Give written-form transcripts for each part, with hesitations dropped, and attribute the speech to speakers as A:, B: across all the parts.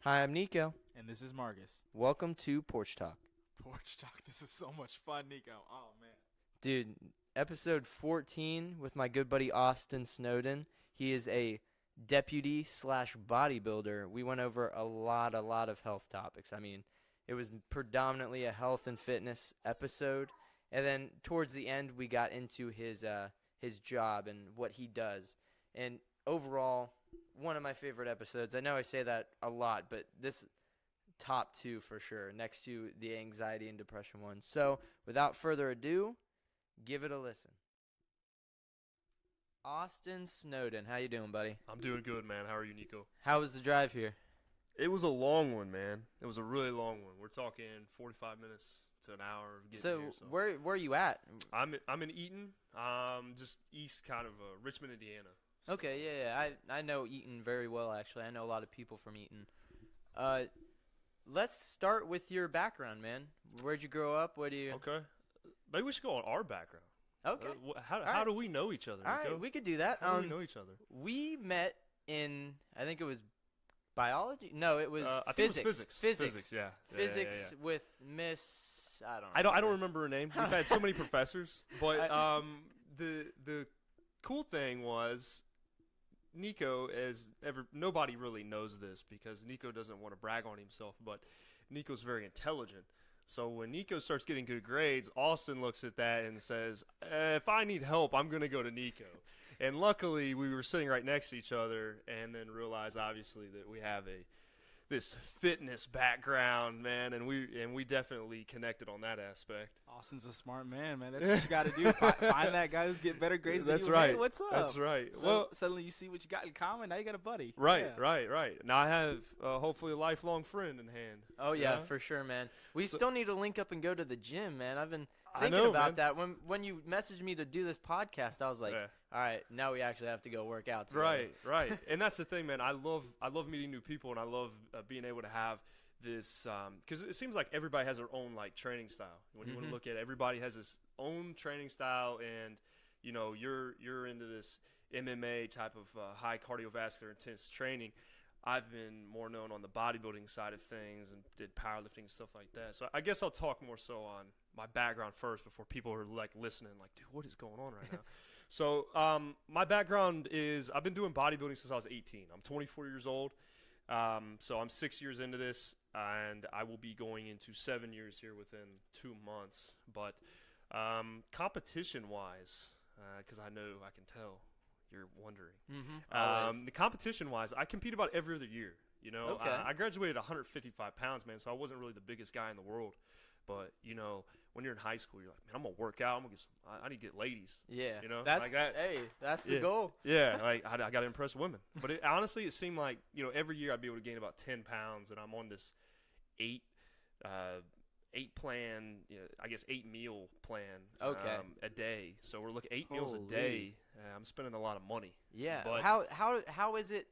A: Hi, I'm Nico.
B: And this is Marcus.
A: Welcome to Porch Talk.
B: Porch Talk. This was so much fun, Nico. Oh, man.
A: Dude, episode 14 with my good buddy Austin Snowden. He is a deputy slash bodybuilder. We went over a lot of health topics. I mean, it was predominantly a health and fitness episode. And then towards the end, we got into his job and what he does. And overall, one of my favorite episodes. I know I say that a lot, but this top two for sure, next to the anxiety and depression one. So without further ado, give it a listen. Austin Snowden, how you doing, buddy?
C: I'm doing good, man. How are you, Nico?
A: How was the drive here?
C: It was a long one, man. It was a really long one. We're talking 45 minutes to an hour of getting here. So
A: where are you at?
C: I'm in Eaton, just east kind of Richmond, Indiana. So.
A: Okay, yeah. I know Eaton very well, actually. I know a lot of people from Eaton. Let's start with your background, man. Where'd you grow up? What do you?
C: Okay. Maybe we should go on our background.
A: Okay.
C: How do we know each other, Nico?
A: All right, we could do that.
C: How do we know each other?
A: We met in, I think it was biology. No, it was
C: I
A: physics.
C: think it was physics. Physics, yeah.
A: Physics with Miss.
C: I don't remember her name. We've had so many professors, but the cool thing was, Nico, nobody really knows this because Nico doesn't want to brag on himself, but Nico's very intelligent. So when Nico starts getting good grades, Austin looks at that and says, if I need help, I'm going to go to Nico. And luckily, we were sitting right next to each other and then realized, obviously, that we have this fitness background, man, and we definitely connected on that aspect.
B: Austin's a smart man. That's what you got to do. Find that guy who's getting better grades than you.
C: Right.
B: Hey, what's up?
C: That's right.
B: So
C: well,
B: suddenly you see what you got in common. Now you got a buddy.
C: Right,
B: yeah.
C: right. Now I have hopefully a lifelong friend in hand.
A: Oh, yeah, for sure, man. We still need to link up and go to the gym, man. I've been thinking
C: man.
A: about that. When you messaged me to do this podcast, I was like, all right, now we actually have to go work out together.
C: Right. And that's the thing, man. I love meeting new people, and I love being able to have this because it seems like everybody has their own like training style. When you want to look at it, everybody has his own training style, and you know you're into this MMA type of high cardiovascular intense training. I've been more known on the bodybuilding side of things and did powerlifting and stuff like that. So I guess I'll talk more so on my background first before people are like listening, like, dude, what is going on right now? So my background is I've been doing bodybuilding since I was 18. I'm 24 years old. So I'm 6 years into this, and I will be going into 7 years here within 2 months. But competition-wise, because I know I can tell you're wondering. The competition-wise, I compete about every other year. You know,
A: Okay.
C: I graduated 155 pounds, man, so I wasn't really the biggest guy in the world. But, you know, when you're in high school, you're like, man, I'm going to work out. I need to get ladies.
A: Yeah.
C: You know,
A: that's,
C: like that.
A: Hey, that's the goal.
C: Yeah, like I got to impress women. But honestly, it seemed like, you know, every year I'd be able to gain about 10 pounds, and I'm on this eight plan, you know, I guess 8 meal plan a day. So we're looking 8 meals a day. I'm spending a lot of money.
A: Yeah.
C: But
A: How is it,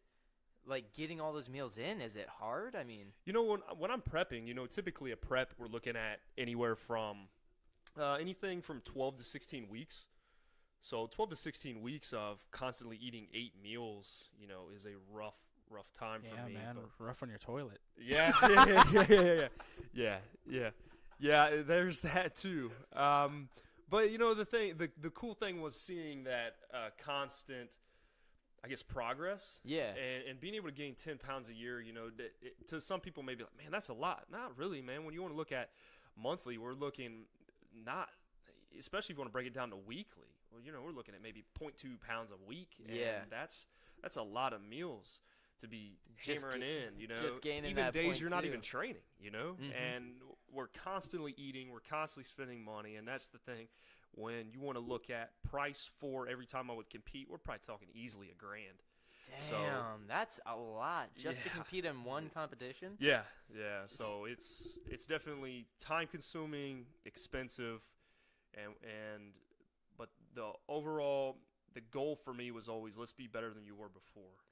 A: like, getting all those meals in? Is it hard? I mean,
C: you know, when I'm prepping, you know, typically a prep we're looking at anywhere from anything from 12 to 16 weeks. So 12 to 16 weeks of constantly eating 8 meals, you know, is a rough time for me.
B: Yeah, man, rough on your toilet.
C: Yeah. There's that too. But you know, the cool thing was seeing that constant, I guess, progress.
A: Yeah.
C: And being able to gain 10 pounds a year, you know, to some people may be like, man, that's a lot. Not really, man. When you want to look at monthly, we're looking especially if you want to break it down to weekly. Well, you know, we're looking at maybe 0.2 pounds a week. And that's a lot of meals to be hammering in, you know.
A: Just gaining
C: even
A: that
C: days you're not
A: 0.2.
C: even training, you know. And we're constantly eating, we're constantly spending money, and that's the thing. When you want to look at price for every time I would compete, we're probably talking easily $1,000.
A: Damn, that's a lot just to compete in one competition.
C: Yeah. So it's definitely time consuming, expensive, but the goal for me was always, let's be better than you were before.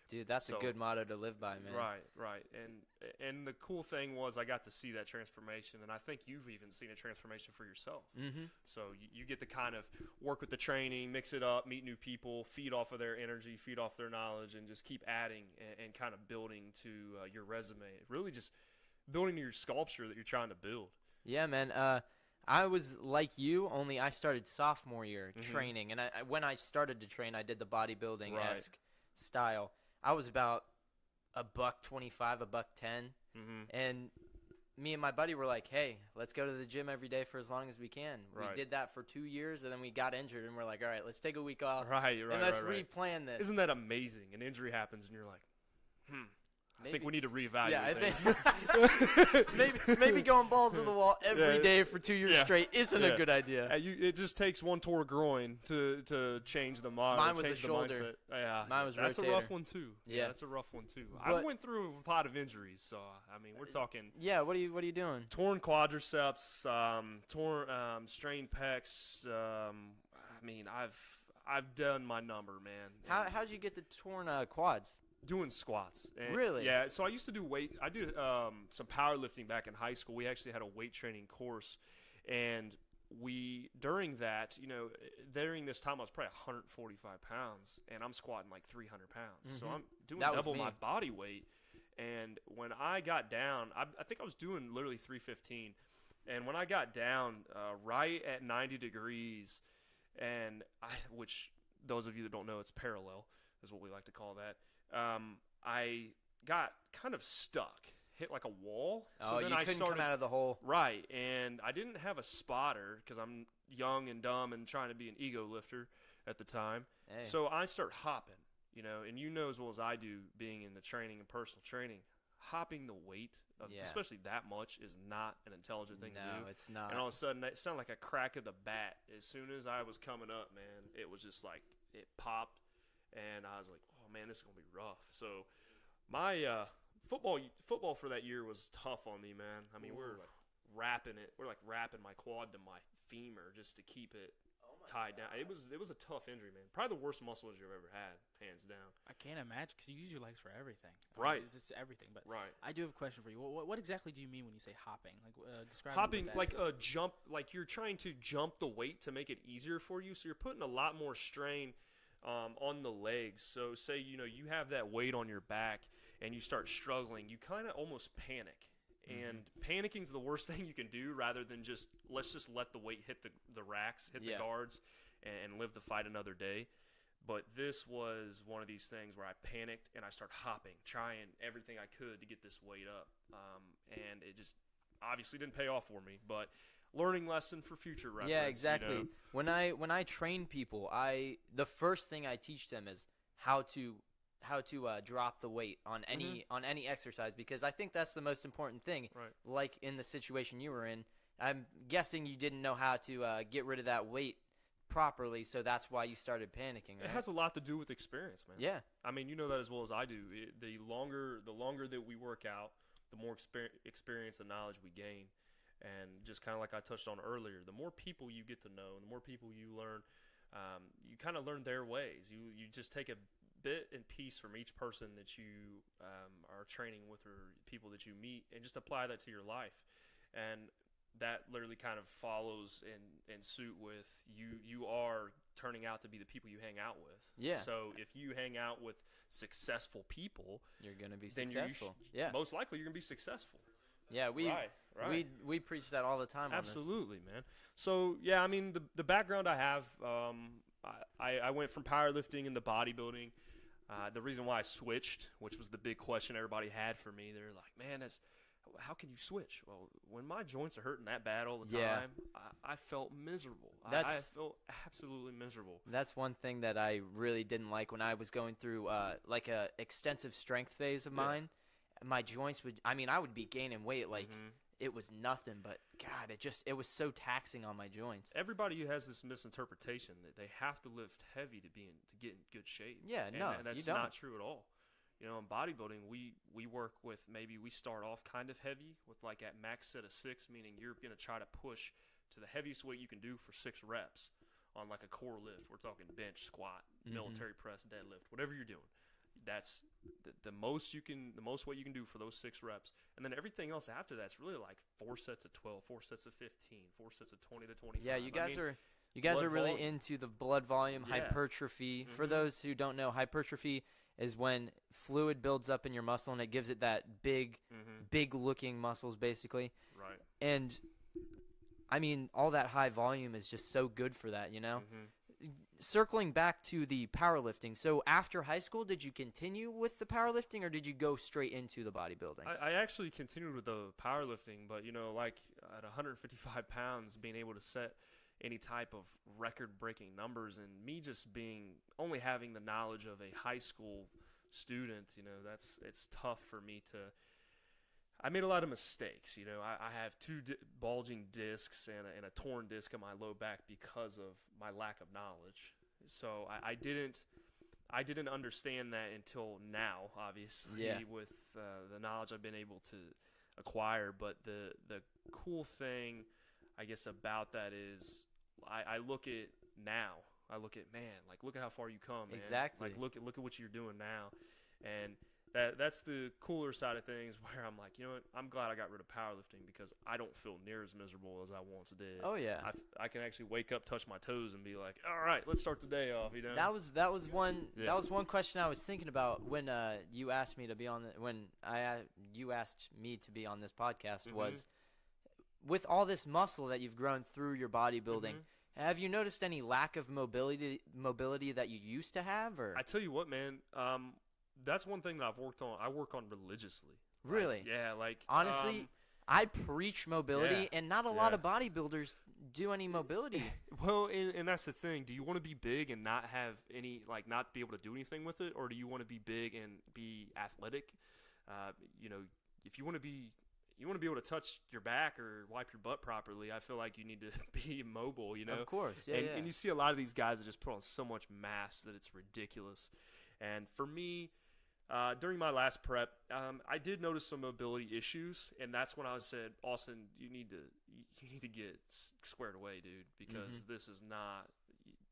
A: Dude, that's
C: So-
A: a good motto to live by, man.
C: Right. And the cool thing was I got to see that transformation, and I think you've even seen a transformation for yourself.
A: Mm-hmm.
C: So you get to kind of work with the training, mix it up, meet new people, feed off of their energy, feed off their knowledge, and just keep adding and kind of building to your resume. Really just building your sculpture that you're trying to build.
A: Yeah, man. I was like you, only I started sophomore year
C: Mhm.
A: training, and when I started to train, I did the bodybuilding-esque
C: Right.
A: style. I was about $125, $110,
C: Mm-hmm.
A: and me and my buddy were like, "Hey, let's go to the gym every day for as long as we can."
C: Right.
A: We did that for 2 years, and then we got injured, and we're like, "All right, let's take a week off,
C: Right,
A: and let's
C: right.
A: replan this."
C: Isn't that amazing? An injury happens, and you're like, I think we need to reevaluate
A: Yeah, I
C: things.
A: think maybe going balls to the wall every
C: Yeah.
A: day for 2 years
C: Yeah.
A: straight isn't
C: Yeah.
A: a good idea.
C: It just takes one tore groin to change the mind.
A: Mine was
C: change
A: the
C: the
A: shoulder.
C: mindset. Yeah,
A: Mine was
C: that's
A: rotator.
C: a rough one too.
A: Yeah.
C: That's a rough one too. I
A: But-
C: went through a lot of injuries, so I mean, we're talking
A: Yeah, what are you doing?
C: torn quadriceps, torn strained pecs. I mean, I've done my number, man.
A: How'd you get the torn quads?
C: Doing squats. And
A: Really?
C: Yeah. So I used to do weight. I did some powerlifting back in high school. We actually had a weight training course, and during that, during this time, I was probably 145 pounds, and I'm squatting like 300 pounds. So
A: Mhm.
C: I'm doing
A: That was
C: double
A: me.
C: my body weight. And when I got down, I think I was doing literally 315. And when I got down right at 90 degrees, and which those of you that don't know, it's parallel, is what we like to call that. I got kind of stuck, hit like a wall.
A: Oh,
C: then
A: you
C: I
A: couldn't
C: started,
A: come out of the hole.
C: right, and I didn't have a spotter because I'm young and dumb and trying to be an ego lifter at the time.
A: Hey.
C: So I start hopping, and you know as well as I do, being in the training and personal training, hopping the weight of
A: Yeah.
C: especially that much is not an intelligent thing to do.
A: No, it's not.
C: And all of a sudden, it sounded like a crack of the bat. As soon as I was coming up, man, it was just like it popped, and I was like, "Oh man, this is gonna be rough." So, my football for that year was tough on me, man. I mean, we're like wrapping it. We're like wrapping my quad to my femur just to keep it tied down. It was a tough injury, man. Probably the worst muscle injury I've ever had, hands down.
B: I can't imagine because you use your legs for everything.
C: Right.
B: It's everything. But
C: Right.
B: I do have a question for you. What exactly do you mean when you say hopping? Like describe
C: Hopping,
B: what that
C: like
B: is.
C: a jump, like you're trying to jump the weight to make it easier for you. So you're putting a lot more strain on the legs. So say, you have that weight on your back and you start struggling, you kind of almost panic. And panicking's the worst thing you can do rather than let's just let the weight hit the racks, hit the guards, and live the fight another day. But this was one of these things where I panicked and I started hopping, trying everything I could to get this weight up. And it just obviously didn't pay off for me, but learning lesson for future reference.
A: Yeah, exactly. When I train people, the first thing I teach them is how to drop the weight on any exercise, because I think that's the most important thing.
C: Right.
A: Like in the situation you were in, I'm guessing you didn't know how to get rid of that weight properly, so that's why you started panicking. Right?
C: It has a lot to do with experience, man.
A: Yeah.
C: I mean, you know that as well as I do. The longer that we work out, the more experience and knowledge we gain. And just kind of like I touched on earlier, the more people you get to know, the more people you learn, you kind of learn their ways. You just take a bit and piece from each person that you are training with or people that you meet and just apply that to your life. And that literally kind of follows in suit with you are turning out to be the people you hang out with.
A: Yeah.
C: So if you hang out with successful people,
A: You're gonna be
C: then
A: successful. Yeah.
C: most likely you're gonna be successful.
A: Yeah.
C: Right.
A: We preach that all the time.
C: Absolutely, man. So yeah, I mean the background I have, I went from powerlifting into bodybuilding. The reason why I switched, which was the big question everybody had for me, they're like, "Man, how can you switch?" Well, when my joints are hurting that bad all the time,
A: Yeah.
C: I felt miserable. I
A: That's-
C: felt absolutely miserable.
A: That's one thing that I really didn't like when I was going through like a extensive strength phase of
C: Yeah.
A: mine. My joints I would be gaining weight like
C: Mhm.
A: it was nothing, but God, it was so taxing on my joints.
C: Everybody has this misinterpretation that they have to lift heavy to get in good shape.
A: Yeah,
C: And
A: no,
C: that's
A: you don't.
C: not true at all. In bodybuilding, we work with, maybe we start off kind of heavy with like at max set of 6, meaning you're going to try to push to the heaviest weight you can do for 6 reps on like a core lift. We're talking bench, squat, military press, deadlift, whatever you're doing. that's the most weight you can do for those 6 reps. And then everything else after that's really like 4 sets of 12, 4 sets of 15, 4 sets of 20 to 25.
A: Yeah, you guys are really into the blood volume hypertrophy. For those who don't know, hypertrophy is when fluid builds up in your muscle and it gives it that big looking muscles basically.
C: Right.
A: And I mean, all that high volume is just so good for that, you know? Circling back to the powerlifting, so after high school, did you continue with the powerlifting or did you go straight into the bodybuilding?
C: I actually continued with the powerlifting, but, you know, like at 155 pounds, being able to set any type of record-breaking numbers, and me just only having the knowledge of a high school student, you know, it's tough for me to. I made a lot of mistakes, you know. I have 2 bulging discs and a torn disc in my low back because of my lack of knowledge. So I didn't understand that until now, obviously, with the knowledge I've been able to acquire. But the cool thing, I guess, about that is I look at now. I look at, man, like, look at how far you come, man.
A: Exactly.
C: Like, look at what you're doing now. And that's the cooler side of things, where I'm like, you know what, I'm glad I got rid of powerlifting because I don't feel near as miserable as I once did.
A: Oh yeah,
C: I can actually wake up, touch my toes, and be like, all right, let's start the day off. You know,
A: that was one question I was thinking about when you asked me to be on you asked me to be on this podcast was, with all this muscle that you've grown through your bodybuilding. Have you noticed any lack of mobility that you used to have? Or
C: I tell you what, man. That's one thing that I've worked on. I work on religiously.
A: Really?
C: Like, yeah, like
A: honestly, I preach mobility, and not a lot of bodybuilders do any mobility.
C: Well, and that's the thing. Do you want to be big and not have any, like, not be able to do anything with it, or do you want to be big and be athletic? You know, if you want to be able to touch your back or wipe your butt properly, I feel like you need to be mobile. You know,
A: of course,
C: and you see a lot of these guys that just put on so much mass that it's ridiculous. And for me, during my last prep, I did notice some mobility issues, and that's when I said, Austin, you need to get squared away, dude, because this is not.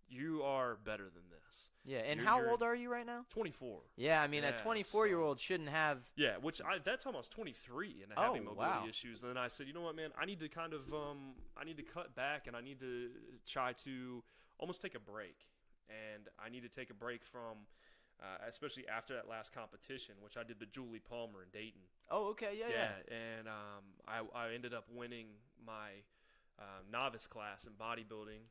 C: You are better than this.
A: Yeah, and how old are you right now?
C: 24.
A: Yeah, I mean, a 24-year-old shouldn't have.
C: Yeah, which at that time I was 23 and having mobility issues. And then I said, you know what, man, I need to kind of I need to cut back, and I need to try to almost take a break, and I need to take a break from. Especially after that last competition, which I did the Julie Palmer in Dayton.
A: Oh, okay, yeah.
C: And I ended up winning my novice class in bodybuilding,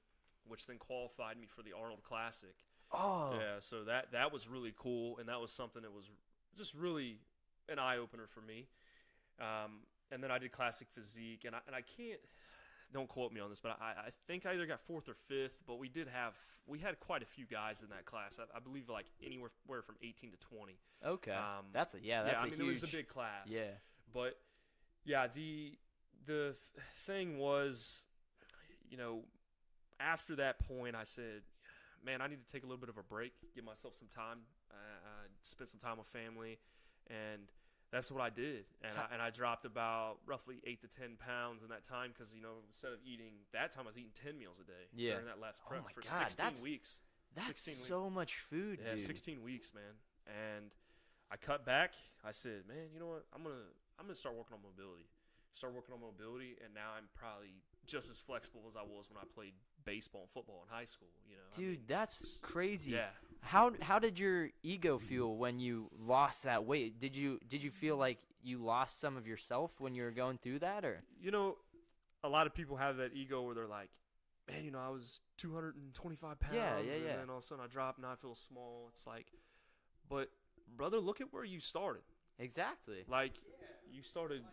C: which then qualified me for the Arnold Classic.
A: Oh.
C: Yeah, so that was really cool, and that was something that was just really an eye-opener for me. And then I did Classic Physique, and I can't – don't quote me on this, but I think I either got 4th or 5th, but we had quite a few guys in that class. I believe like anywhere from 18 to 20.
A: Okay. That's a huge.
C: It was a big class.
A: Yeah.
C: But yeah, the thing was, you know, after that point, I said, man, I need to take a little bit of a break, give myself some time, spend some time with family, and that's what I did, and I dropped about roughly 8 to 10 pounds in that time because, you know, instead of eating that time, I was eating 10 meals a day during that last prep for 16 weeks.
A: That's so much food, dude.
C: Yeah, 16 weeks, man. And I cut back. I said, man, you know what? I'm gonna start working on mobility. And now I'm probably just as flexible as I was when I played baseball and football in high school. You know,
A: dude, that's crazy.
C: Yeah.
A: How did your ego feel when you lost that weight? Did you feel like you lost some of yourself when you were going through that, or?
C: You know, a lot of people have that ego where they're like, man, you know, I was 225 pounds, and then all of a sudden I dropped and I feel small. It's like, but brother, look at where you started.
A: Exactly.
C: Like you started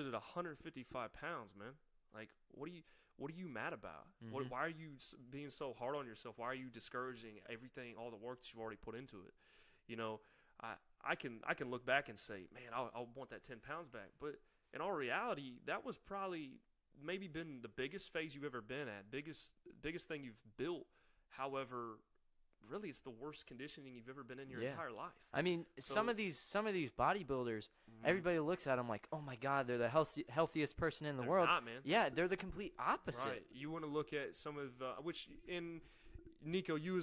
C: at 155 pounds, man. Like, what are you mad about? Why are you being so hard on yourself? Why are you discouraging everything, all the work that you've already put into it? You know, I can look back and say, man, I want that 10 pounds back. But in all reality, that was probably maybe been the biggest phase you've ever been at, biggest thing you've built. However, really, it's the worst conditioning you've ever been in your entire life.
A: I mean, some of these bodybuilders, everybody looks at them like, oh my God, they're the healthiest person in the world.
C: Not, man.
A: Yeah, they're the complete opposite.
C: Right. You want to look at some of which in Nico, you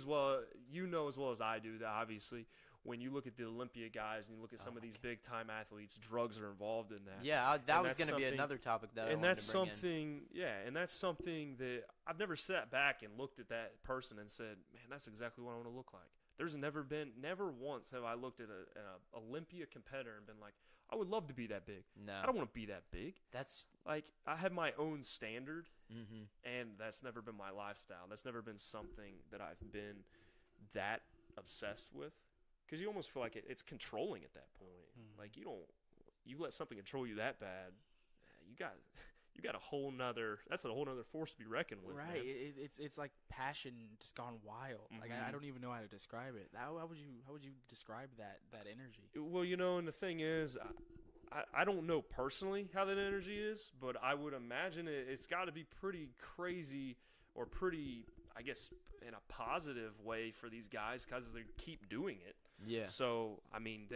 C: know as well as I do that obviously. when you look at the Olympia guys and you look at some of these big time athletes, drugs are involved in that.
A: Yeah, that
C: And
A: was
C: that's
A: going to be
C: something-
A: another topic that I
C: And
A: wanted
C: that's
A: to bring in.
C: something, and that's something that I've never sat back and looked at that person and said, man, that's exactly what I want to look like. There's never once have I looked at an Olympia competitor and been like, I would love to be that big.
A: No.
C: I don't want to be that big.
A: That's
C: Like, I have my own standard,
A: mhm.
C: and that's never been my lifestyle. That's never been something that I've been that obsessed with. Because you almost feel like it's controlling at that point. Like, you let something control you that bad, you got a whole nother, that's a whole nother force to be reckoned with.
B: Right.
C: Man.
B: It's like passion just gone wild. Like I don't even know how to describe it. How would you describe that energy?
C: Well, and the thing is, I don't know personally how that energy is, but I would imagine it's got to be pretty crazy or pretty, I guess, in a positive way for these guys because they keep doing it.
A: Yeah.
C: So, I mean,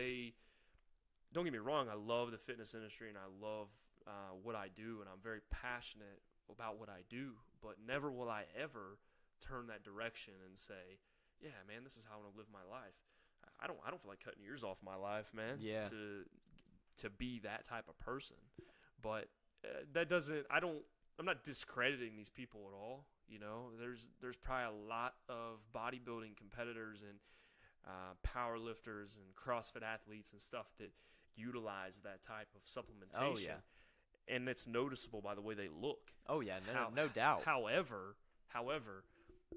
C: don't get me wrong, I love the fitness industry and I love what I do, and I'm very passionate about what I do, but never will I ever turn that direction and say, yeah, man, this is how I want to live my life. I don't feel like cutting years off my life, man.
A: Yeah.
C: To be that type of person. But that doesn't, I'm not discrediting these people at all. There's probably a lot of bodybuilding competitors and power lifters and CrossFit athletes and stuff that utilize that type of supplementation.
A: Oh, yeah.
C: And it's noticeable by the way they look.
A: Oh yeah, no doubt.
C: However,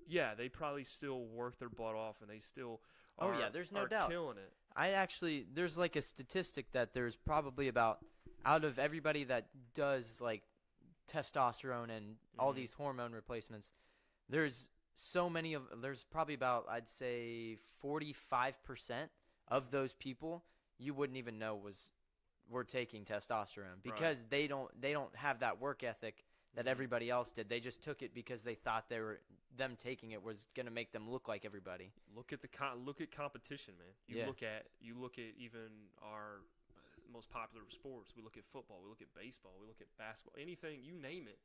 C: yeah, they probably still work their butt off and they still are,
A: there's no
C: are
A: doubt.
C: killing it.
A: There's like a statistic that there's probably about, out of everybody that does like testosterone and all these hormone replacements, there's probably about, I'd say 45% of those people you wouldn't even know were taking testosterone because they don't have that work ethic that everybody else did. They just took it because they thought them taking it was going to make them look like everybody.
C: Look at competition, man. You look at even our most popular sports. We look at football, we look at baseball, we look at basketball, anything, you name it.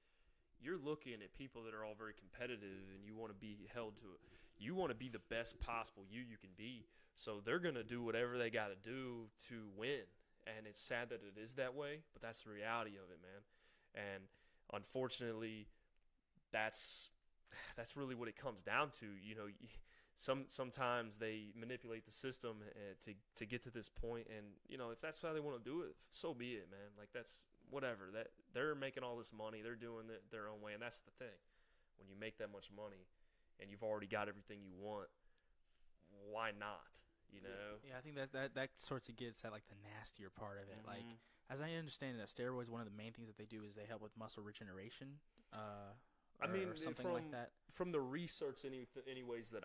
C: You're looking at people that are all very competitive and you want to be held to it. You want to be the best possible you can be. So they're going to do whatever they got to do to win. And it's sad that it is that way, but that's the reality of it, man. And unfortunately, that's really what it comes down to. Sometimes they manipulate the system to get to this point, and if that's how they want to do it, so be it, man. Like, that's whatever. That they're making all this money, they're doing it their own way, and that's the thing. When you make that much money and you've already got everything you want, why not?
B: Yeah, I think that sorts of gets at like the nastier part of it. Like, as I understand it, steroids, one of the main things that they do is they help with muscle regeneration.
C: I mean,
B: or something like that.
C: From the research, anyways that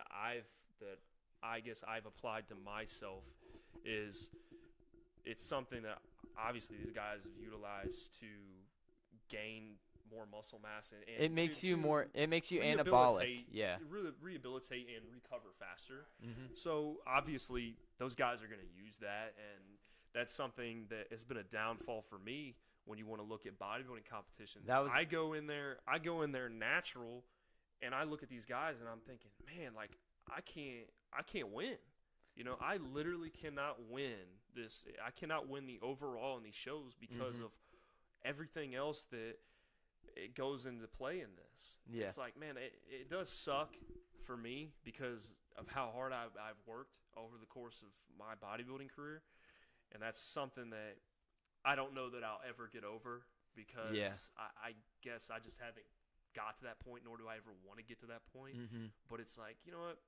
C: I guess I've applied to myself, is it's something that obviously these guys have utilized to gain more muscle mass and
A: it makes you anabolic.
C: rehabilitate-
A: Yeah.
C: rehabilitate and recover faster. So obviously those guys are going to use that, and that's something that has been a downfall for me when you want to look at bodybuilding competitions. I go in there natural, and I look at these guys and I'm thinking, man, like I can't win. I literally cannot win this. I cannot win the overall in these shows because of everything else that it goes into play in this.
A: Yeah.
C: It's like, man, it does suck for me because of how hard I've worked over the course of my bodybuilding career. And that's something that I don't know that I'll ever get over because I guess I just haven't got to that point, nor do I ever want to get to that point. But it's like, you know what?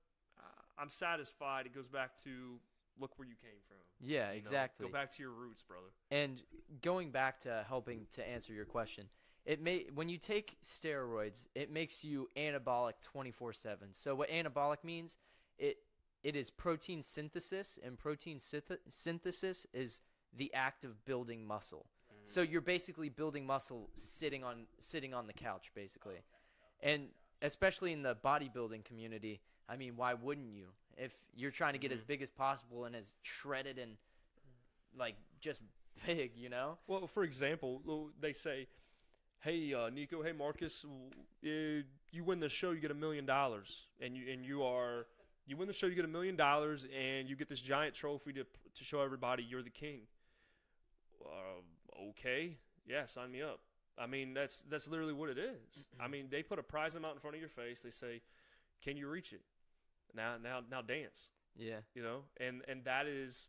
C: I'm satisfied. It goes back to look where you came from.
A: Yeah, exactly.
C: Go back to your roots, brother.
A: And going back to helping to answer your question, when you take steroids, it makes you anabolic 24/7. So what anabolic means, it is protein synthesis, and protein synthesis is the act of building muscle. So you're basically building muscle sitting on the couch, basically. And especially in the bodybuilding community, I mean, why wouldn't you? If you're trying to get as big as possible and as shredded and like just big,
C: Well, for example, they say, hey, Nico, hey, Marcus, you win the show, you get $1 million, and you are You win the show, you get $1 million, and you get this giant trophy to show everybody you're the king. Okay, yeah, sign me up. I mean, that's literally what it is. I mean, they put a prize amount in front of your face. They say, "Can you reach it? Now dance."
A: Yeah.
C: You know, and that is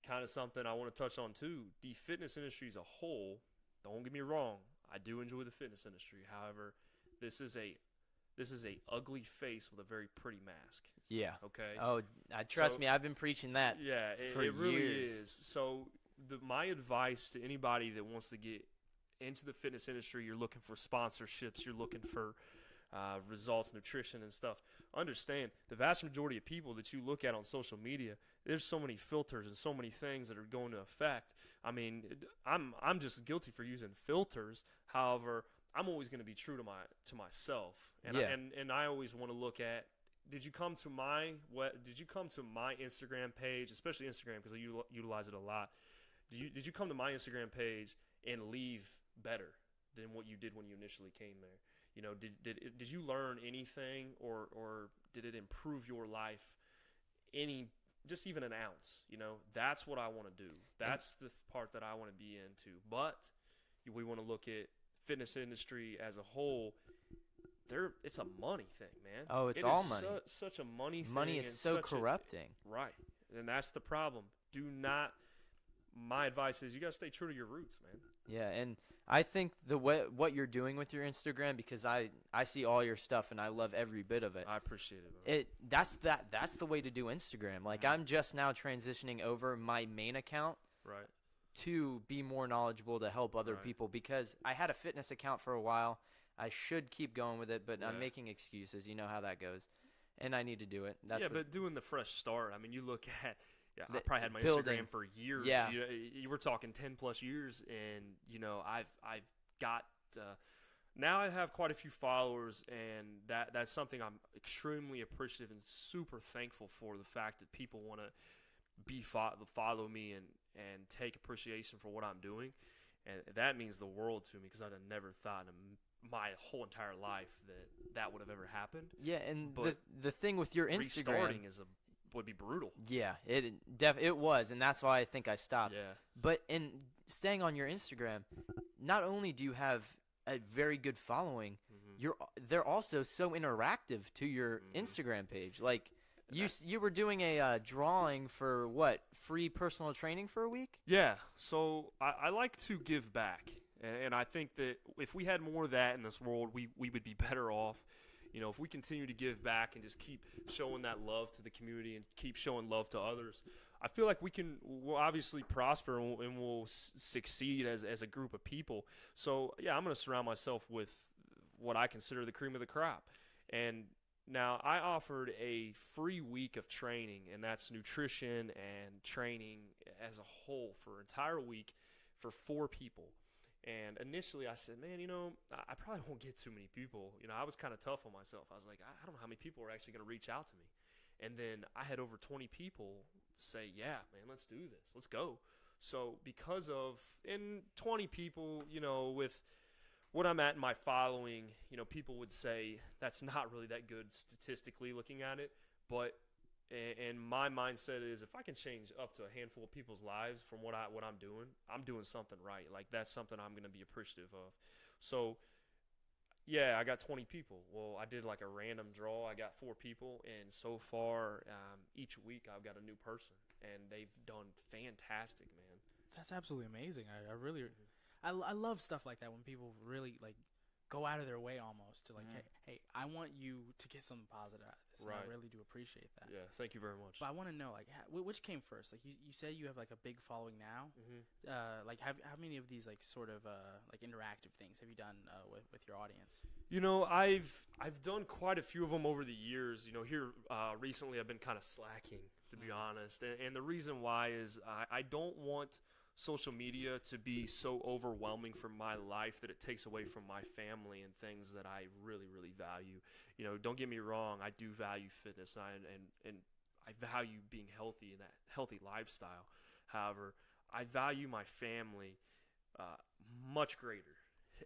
C: kind of something I want to touch on too. The fitness industry as a whole. Don't get me wrong. I do enjoy the fitness industry. However, this is a ugly face with a very pretty mask.
A: Yeah.
C: Okay.
A: Oh, trust me, I've been preaching that.
C: Yeah,
A: for
C: it really
A: years.
C: is. So my advice to anybody that wants to get into the fitness industry, you're looking for sponsorships, you're looking for results, nutrition, and stuff. Understand, the vast majority of people that you look at on social media, there's so many filters and so many things that are going to affect. I mean, I'm just guilty for using filters. However, I'm always going to be true to myself, and
A: Yeah.
C: I always want to look at. Did you come to my Instagram page, especially Instagram because I utilize it a lot? Did you come to my Instagram page and leave better than what you did when you initially came there? You know, did you learn anything, or did it improve your life just even an ounce? You know, that's what I want to do. That's the part that I want to be into. But we want to look at fitness industry as a whole. It's a money thing, man.
A: Oh, it's all money.
C: Such a money thing.
A: Money is so corrupting.
C: Right. And that's the problem. My advice is you got to stay true to your roots, man.
A: Yeah, and I think what you're doing with your Instagram, because I see all your stuff and I love every bit of it.
C: I appreciate it, man.
A: That's the way to do Instagram. Like, I'm just now transitioning over my main account
C: Right.
A: to be more knowledgeable to help other people, because I had a fitness account for a while. I should keep going with it, but I'm making excuses. You know how that goes. And I need to do it.
C: But doing the fresh start, I mean, you look at, I probably had my
A: building.
C: Instagram for years.
A: Yeah.
C: You were talking 10 plus years, and, you know, I've got, now I have quite a few followers, and that's something I'm extremely appreciative and super thankful for, the fact that people want to follow me and take appreciation for what I'm doing. And that means the world to me, because I'd have never thought in my whole entire life that would have ever happened.
A: Yeah, and
C: But
A: the thing with your Instagram,
C: restarting would be brutal.
A: Yeah, it was, and that's why I think I stopped.
C: Yeah.
A: But in staying on your Instagram, not only do you have a very good following, they're also so interactive to your Instagram page. Like, you were doing a drawing for what, free personal training for a week?
C: Yeah, so I like to give back, and I think that if we had more of that in this world, we would be better off. You know, if we continue to give back and just keep showing that love to the community and keep showing love to others, I feel like we'll obviously prosper and we'll succeed as a group of people. So, yeah, I'm going to surround myself with what I consider the cream of the crop. And now I offered a free week of training, and that's nutrition and training as a whole for an entire week for 4 people. And initially I said, man, you know, I probably won't get too many people. You know, I was kind of tough on myself. I was like, I don't know how many people are actually going to reach out to me. And then I had over 20 people say, yeah, man, let's do this. Let's go. So because of, in 20 people, you know, with what I'm at in my following, you know, people would say that's not really that good statistically looking at it. But and my mindset is, if I can change up to a handful of people's lives from what I'm doing something right. Like, that's something I'm going to be appreciative of. So, yeah, I got 20 people. Well, I did like a random draw. I got 4 people, and so far, each week I've got a new person, and they've done fantastic, man.
B: That's absolutely amazing. I really, I love stuff like that, when people really like go out of their way almost to like, hey, I want you to get something positive out of this. And I really do appreciate that.
C: Yeah, thank you very much.
B: But I want to know, like, which came first? Like, you said you have like a big following now. Like, how many of these like sort of like interactive things have you done with your audience?
C: You know, I've done quite a few of them over the years. You know, here recently I've been kind of slacking, to be honest. And the reason why is I don't want social media to be so overwhelming for my life that it takes away from my family and things that I really, really value. You know, don't get me wrong, I do value fitness, and I value being healthy and that healthy lifestyle. However, I value my family much greater,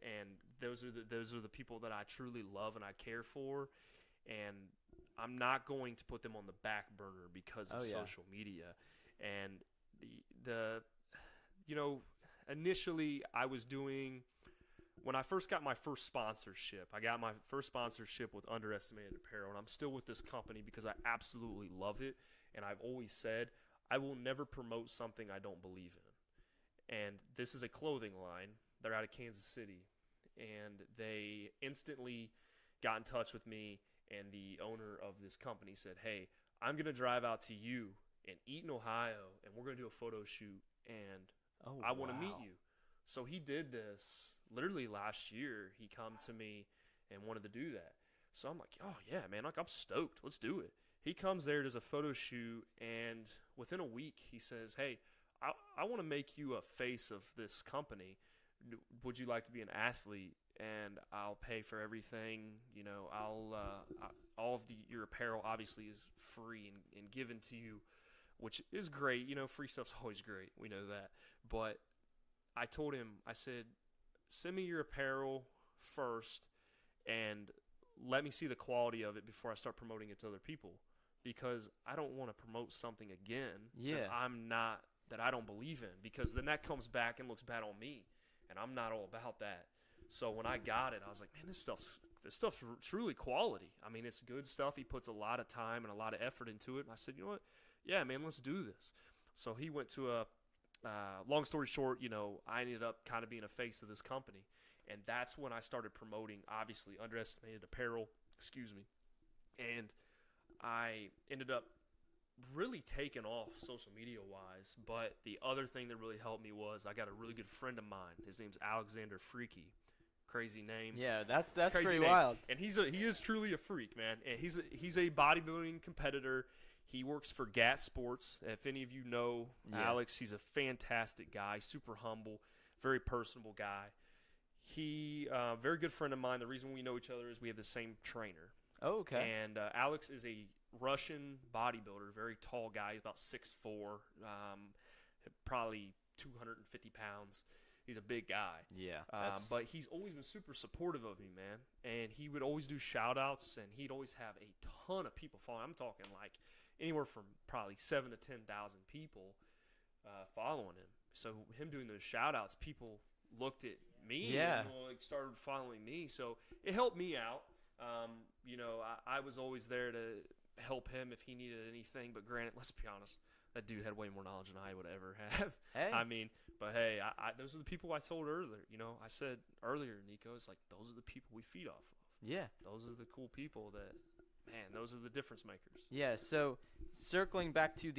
C: and those are the people that I truly love and I care for. And I'm not going to put them on the back burner because of
A: Oh, yeah.
C: social media. And the you know, initially I was doing, when I first got my first sponsorship, I got my first sponsorship with Underestimated Apparel, and I'm still with this company because I absolutely love it. And I've always said I will never promote something I don't believe in. And this is a clothing line. They're out of Kansas City, and they instantly got in touch with me, and the owner of this company said, hey, I'm going to drive out to you in Eaton, Ohio, and we're going to do a photo shoot, and I want to meet you. So he did this literally last year. He come to me and wanted to do that. So I'm like, oh, yeah, man, like I'm stoked. Let's do it. He comes there, does a photo shoot, and within a week he says, hey, I want to make you a face of this company. Would you like to be an athlete? And I'll pay for everything. You know, all of your apparel obviously is free and given to you, which is great. You know, free stuff's always great. We know that. But I told him, I said, send me your apparel first and let me see the quality of it before I start promoting it to other people, because I don't want to promote something again that I don't believe in, because then that comes back and looks bad on me, and I'm not all about that. So when I got it, I was like, man, this stuff's truly quality. I mean, it's good stuff. He puts a lot of time and a lot of effort into it. And I said, you know what? Yeah, man, let's do this. So he went to long story short, you know, I ended up kind of being a face of this company. And that's when I started promoting, obviously, Underestimated Apparel, and I ended up really taking off social media wise. But the other thing that really helped me was I got a really good friend of mine. His name's Alexander Freaky. Crazy name.
A: Yeah, that's
C: Crazy
A: pretty
C: name.
A: wild.
C: And he is truly a freak, man. And he's a bodybuilding competitor. He works for GAT Sports. If any of you know Alex, he's a fantastic guy, super humble, very personable guy. He very good friend of mine. The reason we know each other is we have the same trainer.
A: Oh, okay.
C: And Alex is a Russian bodybuilder, very tall guy. He's about 6'4", probably 250 pounds. He's a big guy.
A: Yeah.
C: But he's always been super supportive of me, man. And he would always do shout-outs, and he'd always have a ton of people following. I'm talking like anywhere from probably 7,000 to 10,000 people following him. So him doing those shout-outs, people looked at me and like started following me. So it helped me out. You know, I was always there to help him if he needed anything. But granted, let's be honest, that dude had way more knowledge than I would ever have.
A: Hey.
C: I mean, but hey, those are the people I told earlier. You know, I said earlier, Nico, it's like those are the people we feed off of.
A: Yeah.
C: Those are the cool people that, man, those are the difference makers.
A: Yeah, so circling back to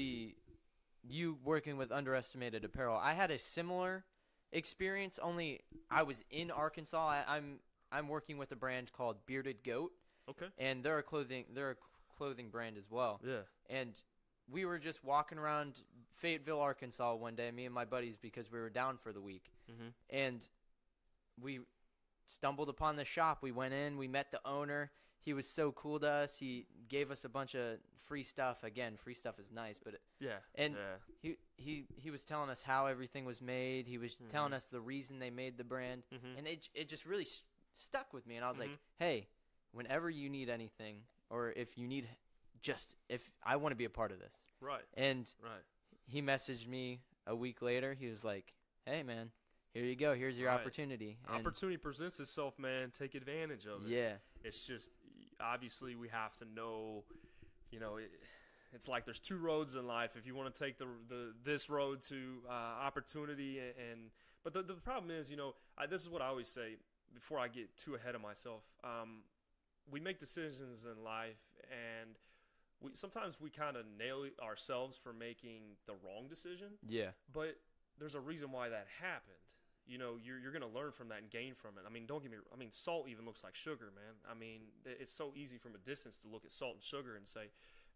A: you working with Underestimated Apparel, I had a similar experience, only I was in Arkansas. I'm working with a brand called Bearded Goat.
C: Okay.
A: And they're a clothing brand as well.
C: Yeah.
A: And we were just walking around Fayetteville, Arkansas one day, me and my buddies, because we were down for the week.
C: Mm-hmm.
A: And we stumbled upon the shop. We went in, we met the owner. He was so cool to us. He gave us a bunch of free stuff. Again, free stuff is nice, but he was telling us how everything was made. He was telling us the reason they made the brand, and it just really stuck with me. And I was like, hey, whenever you need anything, or if you need if I want to be a part of this.
C: Right.
A: And he messaged me a week later. He was like, hey, man, here you go. Here's your opportunity. And
C: opportunity presents itself, man. Take advantage of it.
A: Yeah.
C: It's just, obviously, we have to know, you know, it's like there's two roads in life. If you want to take this road to opportunity, but the problem is, you know, this is what I always say before I get too ahead of myself. We make decisions in life, and sometimes we kind of nail ourselves for making the wrong decision. Yeah. But there's a reason why that happened. You know, you're going to learn from that and gain from it. I mean, don't get me – I mean, salt even looks like sugar, man. I mean, it's so easy from a distance to look at salt and sugar and say,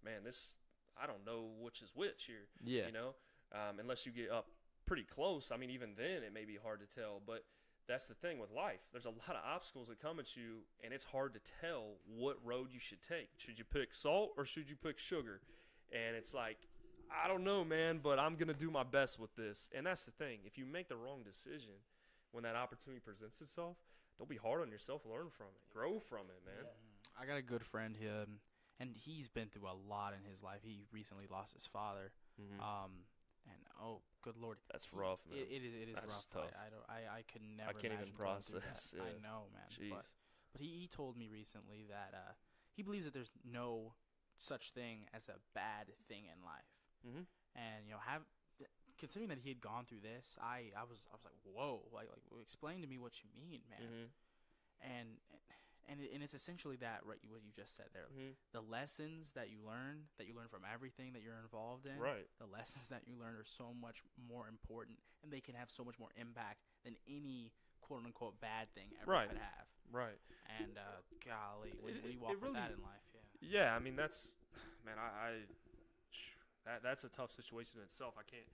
C: man, this – I don't know which is which here. Yeah. You know, unless you get up pretty close. I mean, even then it may be hard to tell. But that's the thing with life. There's a lot of obstacles that come at you, and it's hard to tell what road you should take. Should you pick salt or should you pick sugar? And it's like – I don't know, man, but I'm going to do my best with this. And that's the thing. If you make the wrong decision when that opportunity presents itself, don't be hard on yourself. Learn from it. Grow from it, man.
B: I got a good friend here, and he's been through a lot in his life. He recently lost his father. And oh, good Lord,
C: that's rough, man.
B: It is
C: that's
B: rough.
C: tough.
B: I could never.
C: I can't even
B: imagine going through
C: process.
B: that.
C: Yeah.
B: I know, man.
C: Jeez.
B: But he told me recently that he believes that there's no such thing as a bad thing in life. And considering that he had gone through this, I was like, whoa, like explain to me what you mean, man. And it's essentially that, right? What you just said there. The lessons that you learn from everything that you're involved in.
C: Right.
B: The lessons that you learn are so much more important, and they can have so much more impact than any quote unquote bad thing ever could have.
C: Right.
B: And golly, when you walk with that in life,
C: yeah. I mean, that's, man, that's a tough situation in itself. I can't,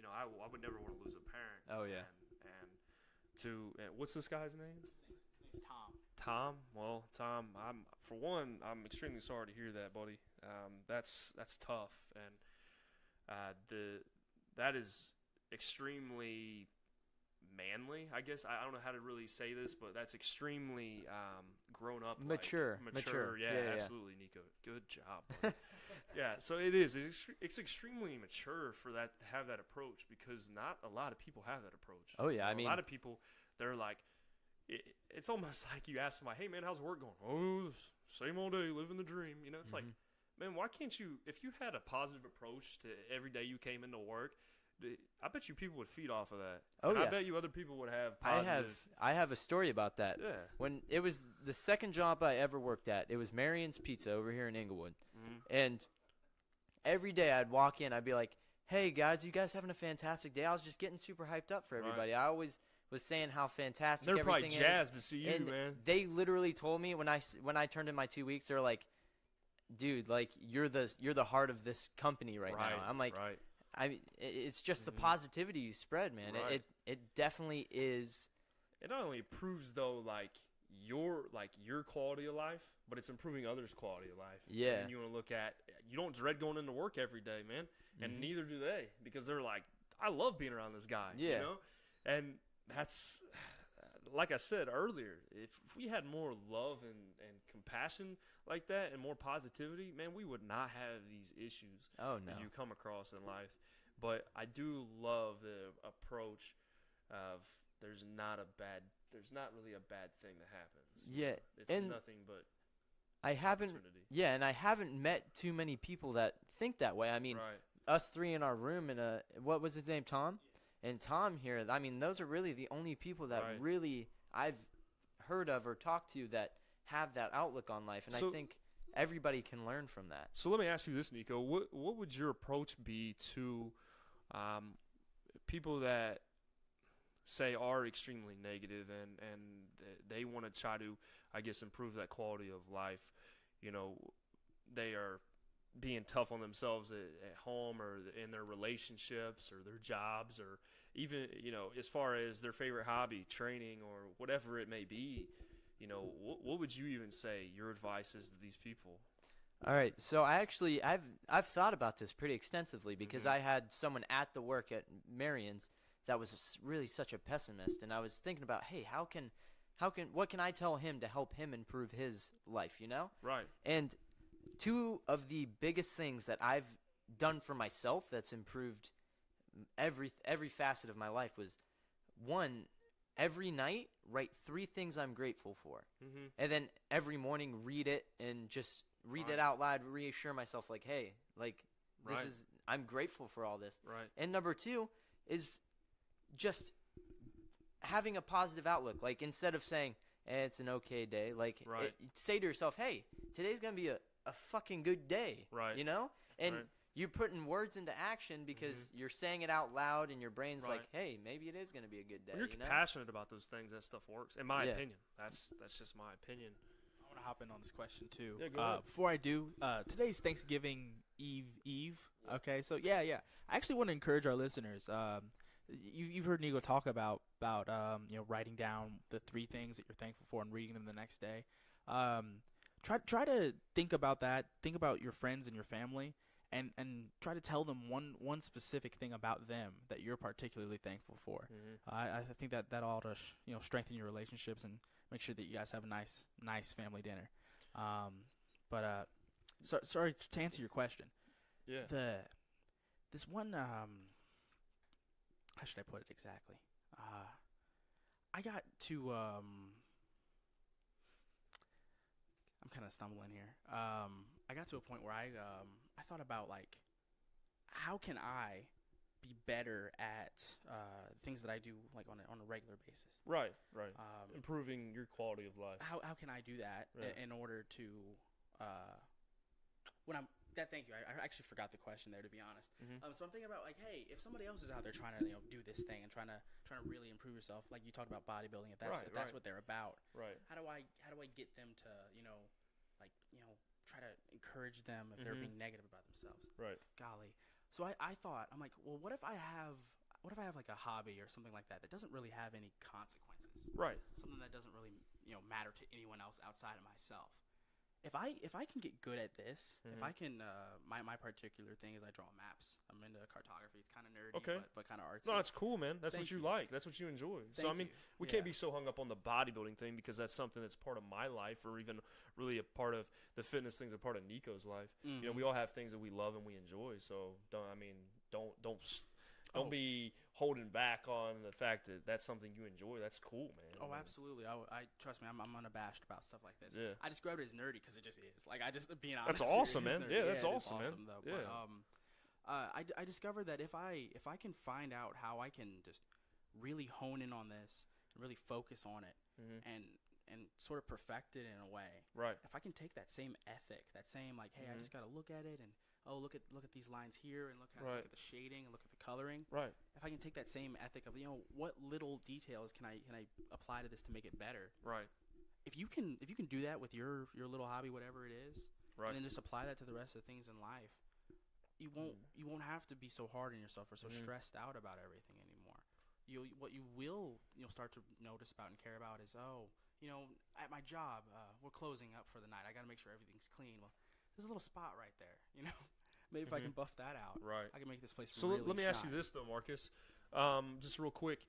C: I would never want to lose a parent.
B: Oh
C: yeah. And what's this guy's name?
B: His name's Tom.
C: Tom. Well, Tom, I'm extremely sorry to hear that, buddy. That's tough, and that is extremely manly, I guess. I don't know how to really say this, but that's extremely grown up,
A: mature.
C: Yeah, absolutely, Nico. Good job. Yeah, so it is. It's extremely mature for that to have that approach, because not a lot of people have that approach.
A: Oh yeah, I mean,
C: a lot of people, they're like, it's almost like you ask somebody, hey man, how's work going? Oh, same old day, living the dream. It's like, man, why can't you? If you had a positive approach to every day you came into work, I bet you people would feed off of that.
A: Oh, yeah.
C: I bet you other people would have positive.
A: I have a story about that.
C: Yeah.
A: When it was the second job I ever worked at, it was Marion's Pizza over here in Inglewood. And every day I'd walk in, I'd be like, hey guys, you guys having a fantastic day? I was just getting super hyped up for everybody. I always was saying how fantastic
C: they're
A: everything
C: probably jazzed
A: is.
C: to see you,
A: and
C: man.
A: They literally told me when I turned in my 2 weeks, they're like, dude, like you're the heart of this company right now. I'm like, it's just the positivity you spread, man. It definitely is.
C: It not only improves though your quality of life, but it's improving others' quality of life.
A: Yeah.
C: And you want to look at, you don't dread going into work every day, man, and neither do they, because they're like, I love being around this guy.
A: Yeah.
C: And that's, like I said earlier, if we had more love and compassion like that and more positivity, man, we would not have these issues that you come across in life. But I do love the approach of there's not really a bad thing that happens.
A: Yeah.
C: It's nothing but
A: I haven't
C: opportunity.
A: Yeah, and I haven't met too many people that think that way. I mean, us three in our room, and what was his name, Tom? And Tom here, I mean, those are really the only people that really I've heard of or talked to that have that outlook on life. And I think everybody can learn from that.
C: So let me ask you this, Nico. What would your approach be to people that say are extremely negative and they want to try to, I guess, improve that quality of life? They are being tough on themselves at home or in their relationships or their jobs, or even, as far as their favorite hobby, training or whatever it may be. What would you even say your advice is to these people?
A: All right, so I've thought about this pretty extensively, because I had someone at the work at Marion's that was really such a pessimist, and I was thinking about, hey, what can I tell him to help him improve his life,
C: Right.
A: And two of the biggest things that I've done for myself that's improved every facet of my life was, one, every night write 3 things I'm grateful for, and then every morning read it and just read it out loud, reassure myself, like, hey, like I'm grateful for all this.
C: Right.
A: And number 2 is just having a positive outlook. Like, instead of saying, it's an okay day, like say to yourself, hey, today's gonna be a fucking good day.
C: Right.
A: And you're putting words into action because you're saying it out loud, and your brain's like, hey, maybe it is going to be a good day.
C: When you're passionate about those things, that stuff works, in my opinion. That's just my opinion.
B: I want to hop in on this question, too.
C: Yeah, go ahead.
B: Before I do, today's Thanksgiving Eve. Okay, so, yeah. I actually want to encourage our listeners. You've heard Nico talk about writing down the 3 things that you're thankful for and reading them the next day. Try to think about that. Think about your friends and your family, and try to tell them one specific thing about them that you're particularly thankful for. I think that ought to strengthen your relationships and make sure that you guys have a nice family dinner. But sorry to answer your question.
C: Yeah.
B: This one how should I put it exactly? I got to I'm kind of stumbling here. I got to a point where I thought about like how can I be better at things that I do like on a regular basis.
C: Right. Improving your quality of life.
B: How can I do that in order to thank you. I actually forgot the question there, to be honest. So I'm thinking about like, hey, if somebody else is out there trying to do this thing and trying to really improve yourself, like you talked about bodybuilding, if that's what they're about,
C: right?
B: How do I get them to try to encourage them if they're being negative about themselves?
C: Right.
B: Golly. So I thought, I'm like, well, what if I have like a hobby or something like that doesn't really have any consequences?
C: Right.
B: Something that doesn't really matter to anyone else outside of myself. If I can get good at this, if I can, my particular thing is I draw maps. I'm into cartography. It's kind of nerdy, but kind of artsy.
C: No, that's cool, man. That's
B: Thank
C: what you like. That's what you enjoy. So I mean, we can't be so hung up on the bodybuilding thing because that's something that's part of my life, or even really a part of the fitness things, a part of Nico's life. You know, we all have things that we love and we enjoy. So don't be holding back on the fact that that's something you enjoy. That's cool, man.
B: Oh, absolutely. I trust me. I'm unabashed about stuff like this.
C: Yeah.
B: I described it as nerdy because it just is. Like I just being honest.
C: That's awesome, man.
B: Nerdy.
C: Yeah, that's awesome, man.
B: Though.
C: Yeah.
B: But, I discovered that if I can find out how I can just really hone in on this and really focus on it and sort of perfect it in a way.
C: Right.
B: If I can take that same ethic, that same like, hey, I just got to look at it and look at these lines here and look at the shading and look at the coloring.
C: Right.
B: If I can take that same ethic of what little details can I apply to this to make it better.
C: Right.
B: If you can do that with your little hobby, whatever it is,
C: right,
B: and then just apply that to the rest of the things in life, you won't have to be so hard on yourself or so stressed out about everything anymore. What you will start to notice about and care about is at my job we're closing up for the night. I got to make sure everything's clean. Well, there's a little spot right there, Maybe if I can buff that out,
C: right,
B: I can make this place.
C: So
B: really
C: let me
B: shine.
C: ask you this though, Marcus, just real quick.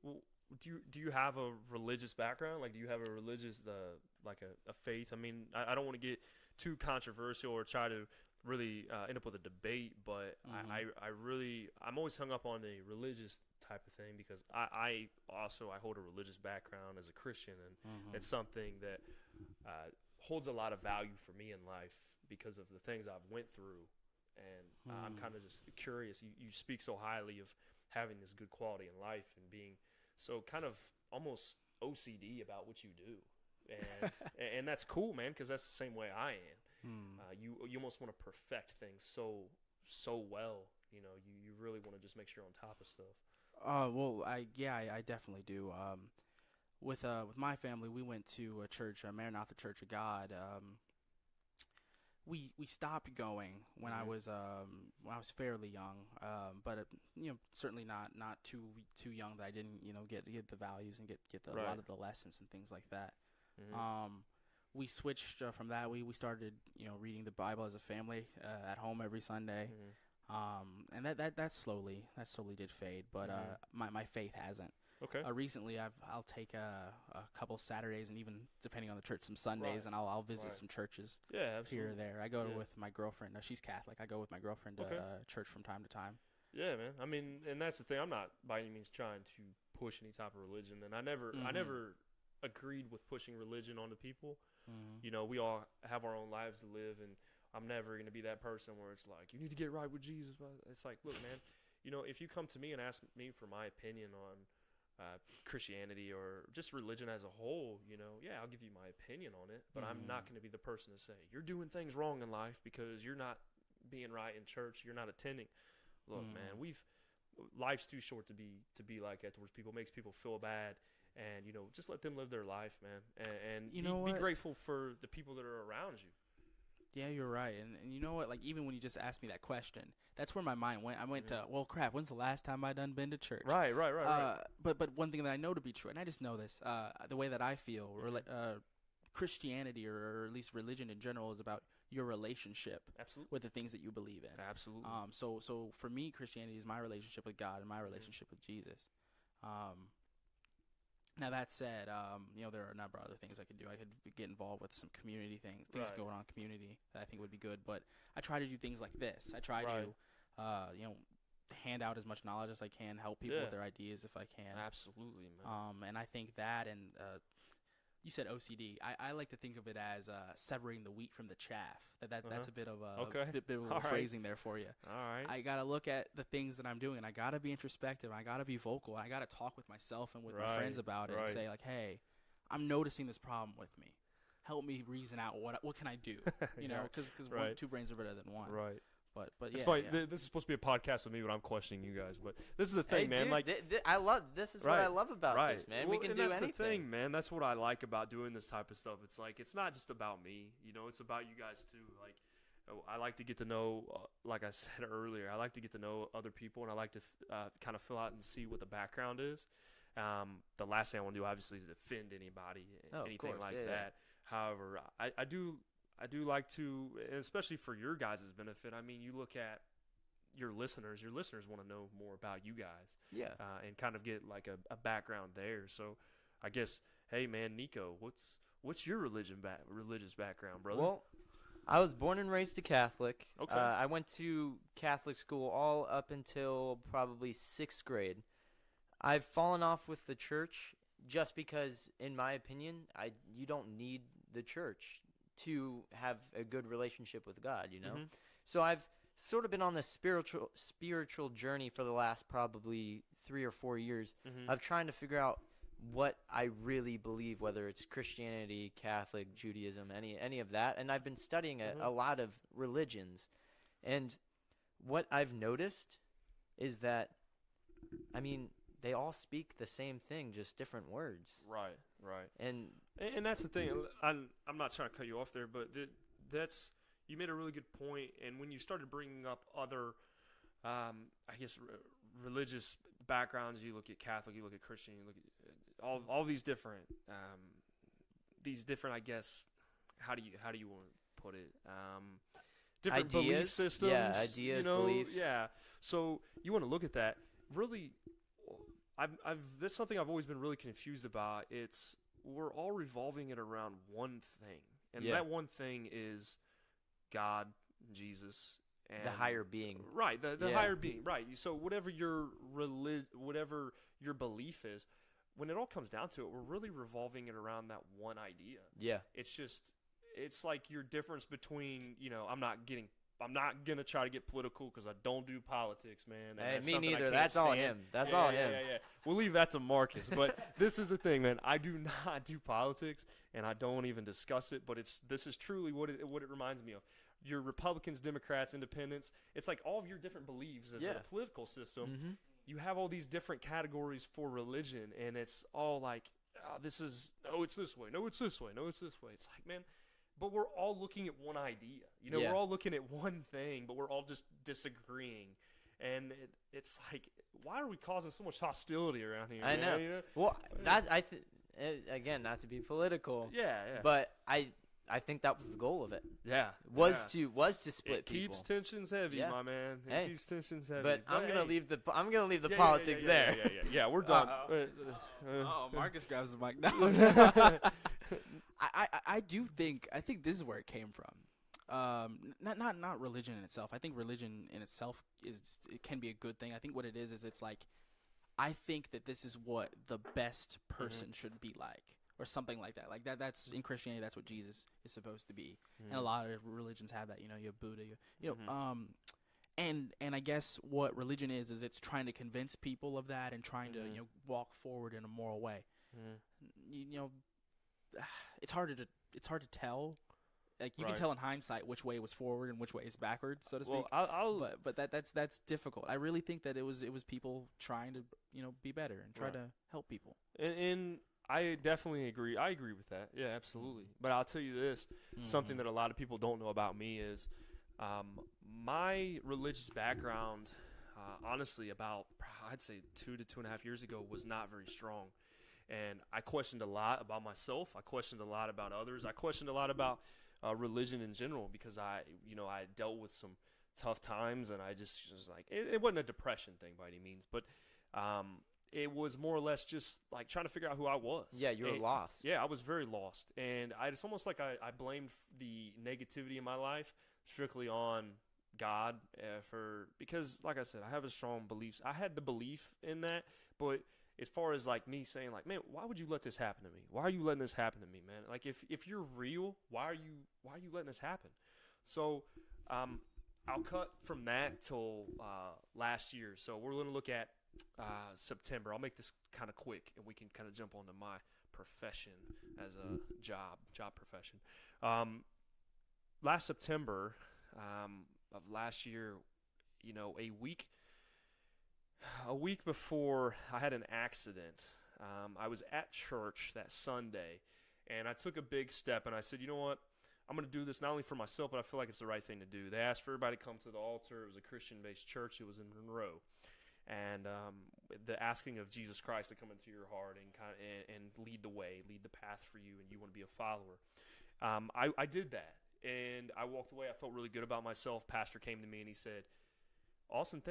C: Do you have a religious background? Like, do you have a religious a faith? I mean, I don't want to get too controversial or try to really end up with a debate, but I'm always hung up on the religious type of thing because I hold a religious background as a Christian, and it's something that holds a lot of value for me in life because of the things I've went through. And I'm kind of just curious. You speak so highly of having this good quality in life and being so kind of almost OCD about what you do, and that's cool, man, because that's the same way I am. You almost want to perfect things so well. You really want to just make sure you're on top of stuff.
B: Well, I definitely do. With my family, we went to a church, Maranatha Church of God. We stopped going when I was fairly young, but certainly not too young that I didn't get the values and get a lot of the lessons and things like that. We switched from that. We started reading the Bible as a family at home every Sunday, and that slowly did fade. But my faith hasn't.
C: Okay.
B: Recently, I'll take a couple Saturdays and even depending on the church, some Sundays, and I'll visit some churches here or there. I go with my girlfriend. She's Catholic. I go with my girlfriend to church from time to time.
C: Yeah, man. I mean, and that's the thing. I'm not by any means trying to push any type of religion, and I never agreed with pushing religion onto people. We all have our own lives to live, and I'm never going to be that person where it's like, you need to get right with Jesus. It's like, look, man, if you come to me and ask me for my opinion on Christianity or just religion as a whole, I'll give you my opinion on it, but I'm not going to be the person to say you're doing things wrong in life because you're not being right in church, you're not attending. Look, man, life's too short to be like that towards people. It makes people feel bad, and just let them live their life, man, and be grateful for the people that are around you.
B: Yeah, you're right. And you know what? Like, even when you just asked me that question, that's where my mind went. I went to, well, crap, when's the last time I done been to church?
C: Right.
B: But one thing that I know to be true, and I just know this, the way that I feel, Christianity or at least religion in general is about your relationship with the things that you believe in.
C: Absolutely.
B: So for me, Christianity is my relationship with God and my relationship with Jesus. Now that said, there are a number of other things I could do. I could get involved with some community things
C: Right.
B: going on in community that I think would be good. But I try to do things like this. I try
C: Right.
B: to, hand out as much knowledge as I can, help people
C: Yeah.
B: with their ideas if I can.
C: Absolutely, man.
B: And I think that, and you said OCD. I like to think of it as severing the wheat from the chaff. That's a bit of a
C: Okay.
B: bit of a
C: All right.
B: phrasing there for you.
C: All right.
B: I gotta look at the things that I'm doing, and I gotta be introspective, and I gotta be vocal, and I gotta talk with myself and with my friends about it, and
C: right.
B: say like, "Hey, I'm noticing this problem with me. Help me reason out what can I do? You know, because
C: Right.
B: two brains are better than one.
C: Right.
B: But
C: It's
B: yeah,
C: funny.
B: yeah.
C: This is supposed to be a podcast with me, but I'm questioning you guys. But this is the
A: Hey,
C: thing, man.
A: dude,
C: Like,
A: I love this. Is what I
C: Right,
A: love about
C: right.
A: this, man.
C: Well,
A: we can
C: and
A: do
C: that's
A: anything.
C: the thing, man. That's what I like about doing this type of stuff. It's like it's not just about me. You know, it's about you guys too. Like, I like to get to know, like I said earlier, I like to get to know other people, and I like to kind of fill out and see what the background is. The last thing I want to do, obviously, is offend anybody,
A: of
C: anything
A: course,
C: like
A: yeah, yeah.
C: that. However, I do like to, and especially for your guys' benefit. I mean, you look at your listeners. Your listeners want to know more about you guys,
A: Yeah.
C: and kind of get like a background there. So, I guess, hey, man, Nico, what's your religious background, brother?
A: Well, I was born and raised a Catholic.
C: Okay.
A: I went to Catholic school all up until probably 6th grade. I've fallen off with the church just because, in my opinion, you don't need the church to have a good relationship with God, you know?
C: Mhm.
A: So I've sort of been on this spiritual journey for the last probably 3 or 4 years
C: Mhm.
A: of trying to figure out what I really believe, whether it's Christianity, Catholic, Judaism, any of that. And I've been studying a lot of religions. And what I've noticed is that, I mean, they all speak the same thing, just different words.
C: Right.
A: And
C: And that's the thing. I'm not trying to cut you off there, but that's you made a really good point. And when you started bringing up other, I guess, religious backgrounds, you look at Catholic, you look at Christian, you look at all these different, I guess, how do you want to put it? Different belief
A: Ideas?
C: systems.
A: Yeah, ideas, beliefs.
C: Yeah. So you want to look at that. Really, that's something I've always been really confused about. We're all revolving it around one thing, and
A: Yeah.
C: that one thing is God, Jesus, and
A: the higher being.
C: right, the
A: Yeah.
C: higher being, right. So whatever whatever your belief is, when it all comes down to it, we're really revolving it around that one idea.
A: Yeah.
C: It's like your difference between, I'm not gonna try to get political because I don't do politics, man. And
A: Hey,
C: that's
A: me
C: something I
A: neither.
C: can't
A: That's all
C: stand.
A: him. That's
C: Yeah,
A: all
C: yeah,
A: him.
C: Yeah. We'll leave that to Marcus. But this is the thing, man. I do not do politics, and I don't even discuss it. But this is truly what it reminds me of. Your Republicans, Democrats, Independents. It's like all of your different beliefs as
A: Yeah.
C: a political system.
A: Mm-hmm.
C: You have all these different categories for religion, and it's all like, it's this way. No, it's this way. No, it's this way. It's like, man. But we're all looking at one idea.
A: Yeah.
C: We're all looking at one thing, but we're all just disagreeing. And it's like, why are we causing so much hostility around here?
A: I
C: man?
A: know.
C: You know?
A: Well, again, not to be political,
C: Yeah.
A: but I think that was the goal of it.
C: Yeah.
A: Was
C: yeah.
A: to split
C: It
A: people.
C: keeps tensions heavy,
A: Yeah.
C: my man. It
A: Hey.
C: keeps tensions heavy.
A: But I'm gonna
C: hey.
A: leave the
C: Yeah,
A: politics
C: yeah,
A: there.
C: Yeah, we're done.
B: Oh, Marcus grabs the mic now. I think this is where it came from. Not religion in itself. I think religion in itself it can be a good thing. I think what it is it's like, I think that this is what the best person should be like, or something like that. Like that's in Christianity, that's what Jesus is supposed to be. And a lot of religions have that. You have Buddha. And I guess what religion is it's trying to convince people of that and trying to walk forward in a moral way. It's hard to tell. Like you can
C: Right.
B: tell in hindsight which way was forward and which way is backward, so to speak.
C: Well,
B: but that's difficult. I really think that it was people trying to be better and try
C: Right.
B: to help people.
C: and I definitely agree. I agree with that. Yeah, absolutely. But I'll tell you this: something that a lot of people don't know about me is my religious background. Honestly, about I'd say 2 to 2.5 years ago, was not very strong, and I questioned a lot about myself. I questioned a lot about others. I questioned a lot about religion in general because I dealt with some tough times, and I just was like, it wasn't a depression thing by any means, but it was more or less just like trying to figure out who I was.
A: Yeah, you were
C: And-
A: lost.
C: Yeah, I was very lost, and it's almost like I blamed the negativity in my life strictly on God because, like I said, I have a strong beliefs. I had the belief in that, but as far as like me saying like, man, why would you let this happen to me? Why are you letting this happen to me, man? Like if you're real, why are you letting this happen? So I'll cut from that till last year. So we're going to look at September. I'll make this kind of quick, and we can kind of jump onto my profession as a job profession. Last September of last year, you know, a week before I had an accident, I was at church that Sunday, and I took a big step, and I said, you know what? I'm going to do this not only for myself, but I feel like it's the right thing to do. They asked for everybody to come to the altar. It was a Christian-based church. It was in Monroe. And the asking of Jesus Christ to come into your heart and lead the way, lead the path for you, and you want to be a follower. I did that, and I walked away. I felt really good about myself. Pastor came to me, and he said, Austin,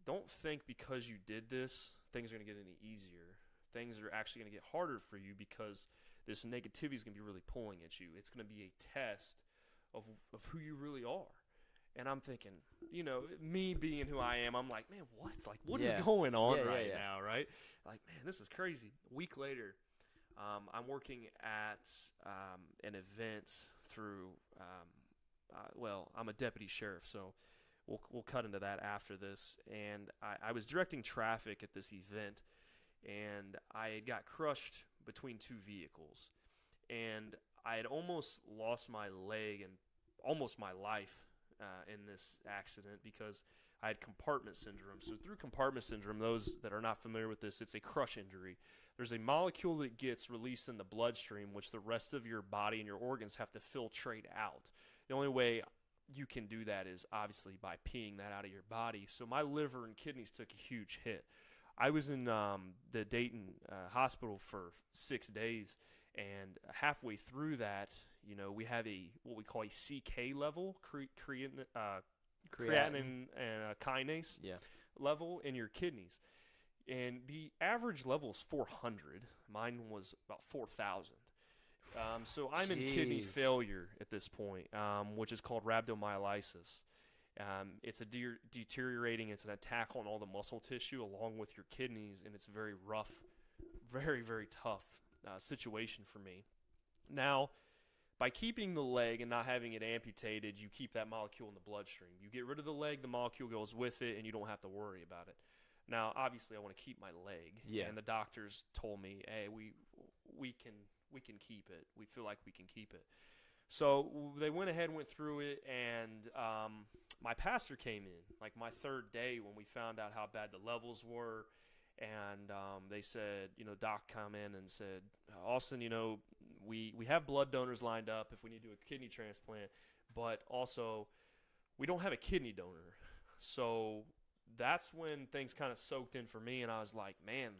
C: don't think because you did this, things are going to get any easier. Things are actually going to get harder for you because this negativity is going to be really pulling at you. It's going to be a test of who you really are. And I'm thinking, you know, me being who I am, I'm like, man, what? Like, what is going on now, right? Like, man, this is crazy. A week later, I'm working at an event through, I'm a deputy sheriff, so we'll cut into that after this. And I was directing traffic at this event, and I had got crushed between two vehicles. And I had almost lost my leg and almost my life in this accident because I had compartment syndrome. So through compartment syndrome, those that are not familiar with this, it's a crush injury. There's a molecule that gets released in the bloodstream, which the rest of your body and your organs have to filtrate out. The only way you can do that is obviously by peeing that out of your body. So my liver and kidneys took a huge hit. I was in the Dayton hospital for 6 days, and halfway through that, you know, we have what we call a CK level, creatinine and kinase level in your kidneys. And the average level is 400. Mine was about 4,000. So I'm in kidney failure at this point, which is called rhabdomyolysis. It's a deteriorating, it's an attack on all the muscle tissue along with your kidneys, and it's a very rough, very, very tough situation for me. Now, by keeping the leg and not having it amputated, you keep that molecule in the bloodstream. You get rid of the leg, the molecule goes with it, and you don't have to worry about it. Now, obviously, I want to keep my leg, and the doctors told me, hey, we can keep it. We feel like we can keep it. So they went ahead and went through it, and my pastor came in, like my third day when we found out how bad the levels were, and they said, you know, doc come in and said, Austin, you know, we have blood donors lined up if we need to do a kidney transplant, but also we don't have a kidney donor. So that's when things kind of soaked in for me, and I was like, man,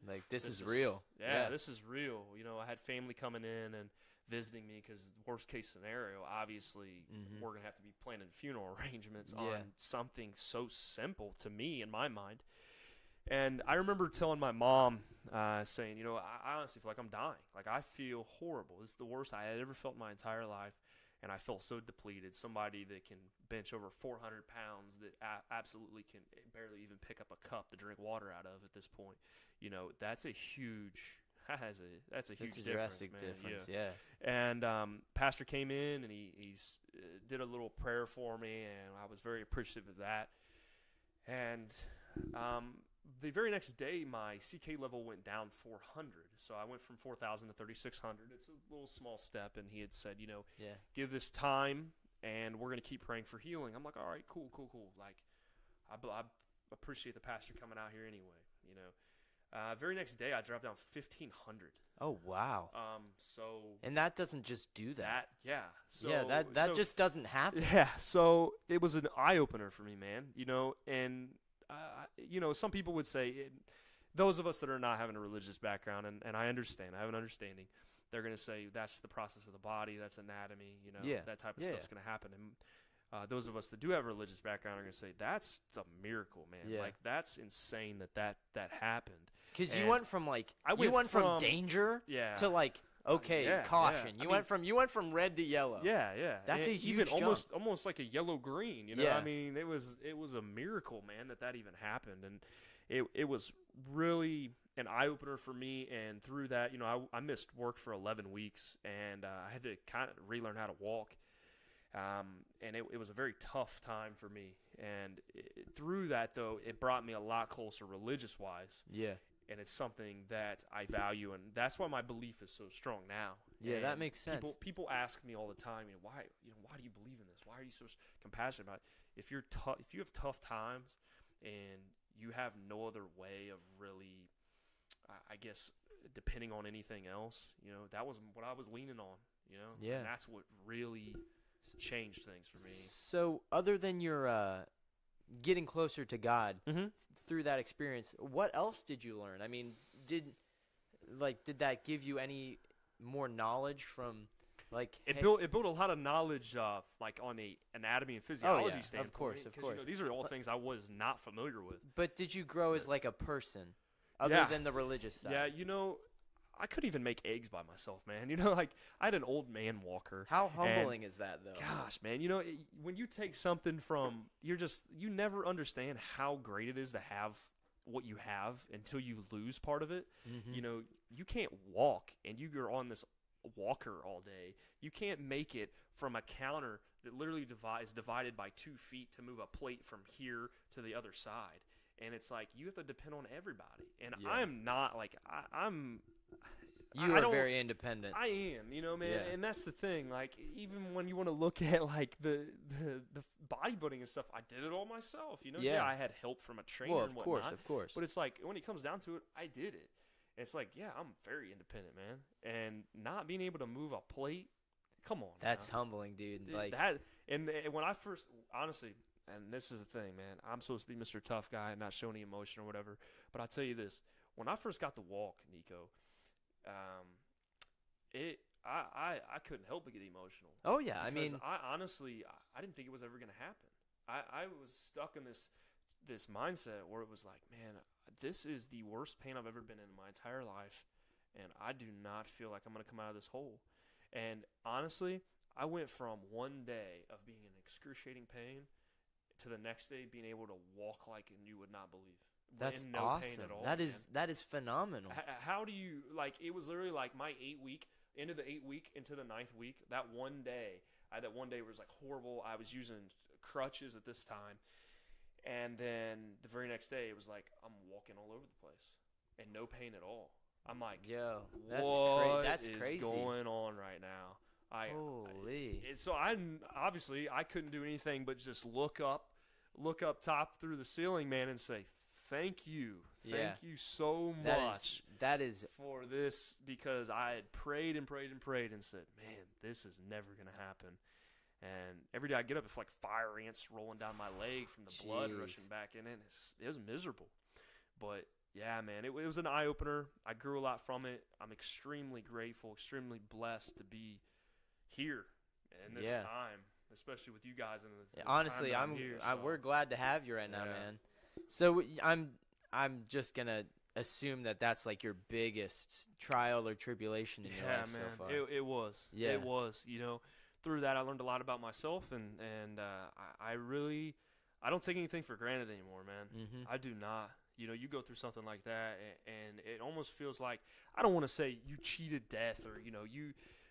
C: like
A: this is real.
C: Yeah, this is real. You know, I had family coming in and visiting me because worst case scenario, obviously, we're going to have to be planning funeral arrangements on something so simple to me in my mind. And I remember telling my mom, saying, you know, I honestly feel like I'm dying. Like, I feel horrible. This is the worst I had ever felt in my entire life. And I felt so depleted. Somebody that can bench over 400 pounds that absolutely can barely even pick up a cup to drink water out of at this point. You know, that's a huge difference,
A: drastic
C: man.
A: difference,
C: yeah. And pastor came in, and he did a little prayer for me, and I was very appreciative of that. And the very next day, my CK level went down 400. So I went from 4,000 to 3,600. It's a little small step, and he had said, you know, give this time, and we're going to keep praying for healing. I'm like, all right, cool. Like, I appreciate the pastor coming out here anyway, you know. Very next day, I dropped down 1,500.
A: Oh, wow.
C: And
A: that doesn't just do that.
C: So,
A: that just doesn't happen.
C: Yeah, so it was an eye-opener for me, man, you know, and you know, some people would say, those of us that are not having a religious background, and I understand, I have an understanding, they're going to say that's the process of the body, that's anatomy, you know, that type of stuff's going to happen. And those of us that do have a religious background are going to say, that's a miracle, man.
A: Yeah.
C: Like, that's insane that happened.
A: Because you
C: And
A: went from like
C: I
A: you went from
C: from-
A: danger
C: Yeah.
A: to like okay,
C: Yeah,
A: caution.
C: yeah.
A: You
C: I
A: went from red to yellow.
C: Yeah.
A: That's
C: And
A: a huge
C: even almost like a yellow green. You know,
A: Yeah.
C: I mean, it was a miracle, man, that even happened, and it was really an eye opener for me. And through that, you know, I missed work for 11 weeks, and I had to kind of relearn how to walk. And it was a very tough time for me. And through that, though, it brought me a lot closer religious-wise.
A: Yeah.
C: And it's something that I value, and that's why my belief is so strong now.
A: Yeah,
C: And
A: that makes sense.
C: People ask me all the time, why do you believe in this? Why are you so compassionate about it? If you have tough times, and you have no other way of really, I guess, depending on anything else, you know, that was what I was leaning on. You know,
A: Yeah.
C: and that's what really changed things for me.
A: So, other than your getting closer to God through that experience, what else did you learn? I mean, did that give you any more knowledge from like
C: It built a lot of knowledge, like on the anatomy and physiology standpoint.
A: of course.
C: You know, these are all things I was not familiar with.
A: But did you grow as like a person other than the religious side?
C: Yeah, you know, I could even make eggs by myself, man. You know, like I had an old man walker.
A: How humbling is that, though?
C: Gosh, man, you know, when you take something from, you never understand how great it is to have what you have until you lose part of it.
A: Mm-hmm.
C: You know, you can't walk, and you're on this walker all day. You can't make it from a counter that literally is divided by 2 feet to move a plate from here to the other side. And it's like you have to depend on everybody. And
A: Yeah.
C: I'm not like I'm.
A: You
C: I
A: are
C: don't-
A: very independent.
C: I am, you know, man,
A: Yeah.
C: and that's the thing. Like, even when you want to look at like the bodybuilding and stuff, I did it all myself. You know,
A: Yeah.
C: I had help from a trainer
A: Well,
C: and
A: of
C: whatnot.
A: course.
C: But it's like when it comes down to it, I did it. And it's like, yeah, I'm very independent, man, and not being able to move a plate. Come on,
A: That's
C: now.
A: humbling, dude.
C: Dude,
A: Like,
C: that. And when I first, honestly, and this is the thing, man, I'm supposed to be Mr. Tough Guy and not show any emotion or whatever. But I'll tell you this: when I first got to walk, Nico, I couldn't help but get emotional.
A: oh yeah, I
C: Because
A: mean,
C: I honestly, I didn't think it was ever going to happen. I was stuck in this mindset where it was like, man, this is the worst pain I've ever been in my entire life, and I do not feel like I'm going to come out of this hole. And honestly, I went from one day of being in excruciating pain to the next day being able to walk like you would not believe.
A: that's
C: in no
A: awesome.
C: pain at all.
A: That
C: man.
A: is phenomenal.
C: How do you, like, it was literally like my 8-week, into the 8-week, into the 9th week, that one day was like horrible. I was using crutches at this time. And then the very next day, it was like, I'm walking all over the place and no pain at all. I'm like,
A: Yo,
C: what
A: that's
C: is
A: crazy.
C: going on right now?
A: Holy.
C: So I couldn't do anything but just look up top through the ceiling, man, and say, thank you you so much
A: That is
C: for this, because I had prayed and prayed and prayed and said, man, this is never going to happen. And every day I get up, it's like fire ants rolling down my leg from the blood
A: Jeez.
C: rushing back in, and it was miserable. But yeah, man, it was an eye opener. I grew a lot from it. I'm extremely grateful, extremely blessed to be here in this
A: Yeah.
C: time, especially with you guys. And
A: honestly,
C: time that I'm here, so.
A: we're glad to have you right now,
C: Yeah.
A: man. So I'm just gonna assume that that's like your biggest trial or tribulation in your
C: Yeah,
A: life
C: man,
A: so far.
C: it was.
A: Yeah.
C: It was. You know, through that I learned a lot about myself, and I don't take anything for granted anymore, man.
A: Mm-hmm.
C: I do not. You know, you go through something like that, and it almost feels like, I don't want to say you cheated death, or, you know,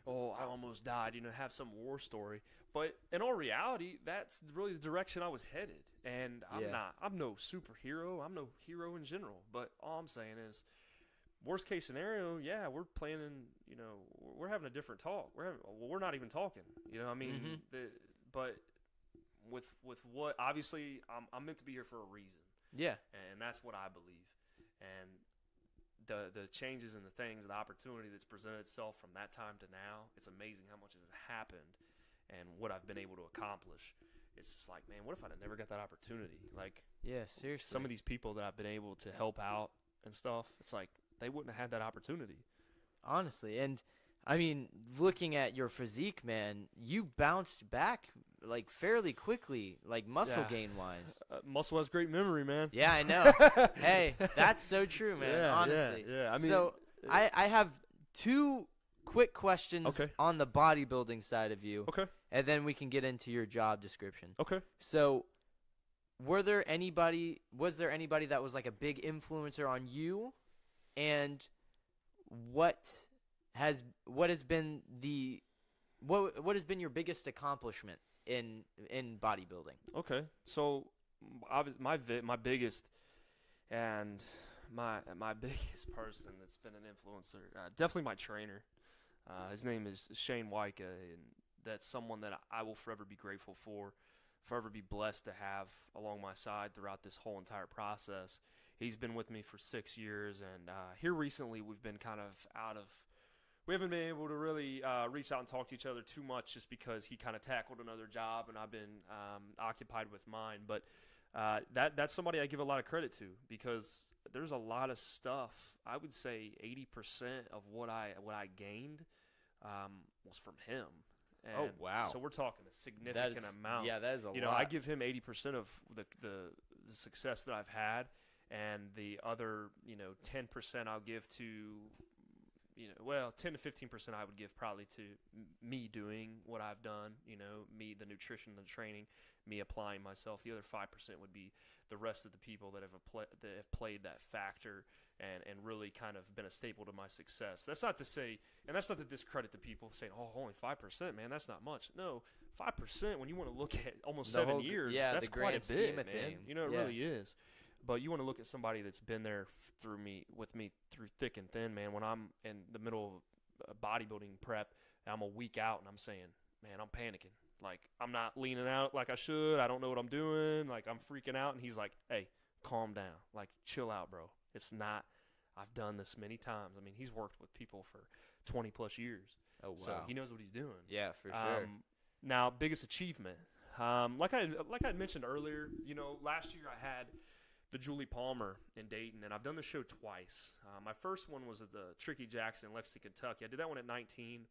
C: I almost died, you know, have some war story. But in all reality, that's really the direction I was headed. And I'm no superhero. I'm no hero in general. But all I'm saying is, worst case scenario, yeah, we're planning, you know, we're having a different talk. We're not even talking, you know, I mean, but with what, obviously, I'm meant to be here for a reason.
A: Yeah.
C: And that's what I believe. And the changes and the things and the opportunity that's presented itself from that time to now, it's amazing how much has happened and what I've been able to accomplish. It's just like, man, what if I'd have never got that opportunity? Like,
A: Yeah, seriously.
C: some of these people that I've been able to help out and stuff, it's like they wouldn't have had that opportunity.
A: Honestly, and I mean, looking at your physique, man, you bounced back like fairly quickly, like muscle
C: Yeah.
A: gain wise.
C: Muscle has great memory, man.
A: Yeah, I know. Hey, that's so true, man.
C: Yeah,
A: honestly.
C: yeah. I mean,
A: So I have two quick questions
C: Okay.
A: on the bodybuilding side of you,
C: okay,
A: and then we can get into your job description.
C: okay.
A: So, was there anybody that was like a big influencer on you, and what has been your biggest accomplishment in bodybuilding?
C: Okay, so my biggest and my biggest person that's been an influencer, definitely my trainer. His name is Shane Wyka, and that's someone that I will forever be grateful for, forever be blessed to have along my side throughout this whole entire process. He's been with me for 6 years, and here recently we've been kind of we haven't been able to really reach out and talk to each other too much just because he kind of tackled another job and I've been occupied with mine. But that's somebody I give a lot of credit to because there's a lot of stuff. I would say 80% of what I gained was from him. And
A: Oh, wow.
C: So we're talking a significant amount.
A: Yeah, that is a lot.
C: You know, I give him 80% of the success that I've had, and the other 10% I'll give to 10 to 15% I would give probably to me doing what I've done, me, the nutrition, the training, me applying myself. The other 5% would be the rest of the people that have played that factor and really kind of been a staple to my success. That's not to say, and that's not to discredit the people saying, oh, only 5%, man, that's not much. No, 5% when you want to look at almost
A: The
C: 7
A: whole-
C: years,
A: yeah,
C: that's
A: the
C: quite
A: grand
C: a bit,
A: scheme of
C: man.
A: thing.
C: It
A: Yeah.
C: really is. But you want to look at somebody that's been there with me through thick and thin, man. When I'm in the middle of bodybuilding prep, I'm a week out and I'm saying, man, I'm panicking. Like, I'm not leaning out like I should. I don't know what I'm doing. Like, I'm freaking out. And he's like, hey, calm down. Like, chill out, bro. It's not – I've done this many times. I mean, he's worked with people for 20-plus years.
A: Oh, wow.
C: So he knows what he's doing.
A: Yeah, for sure.
C: Now, biggest achievement. Like I mentioned earlier, last year I had the Julie Palmer in Dayton, and I've done the show twice. My first one was at the Tricky Jackson in Lexington, Kentucky. I did that one at 19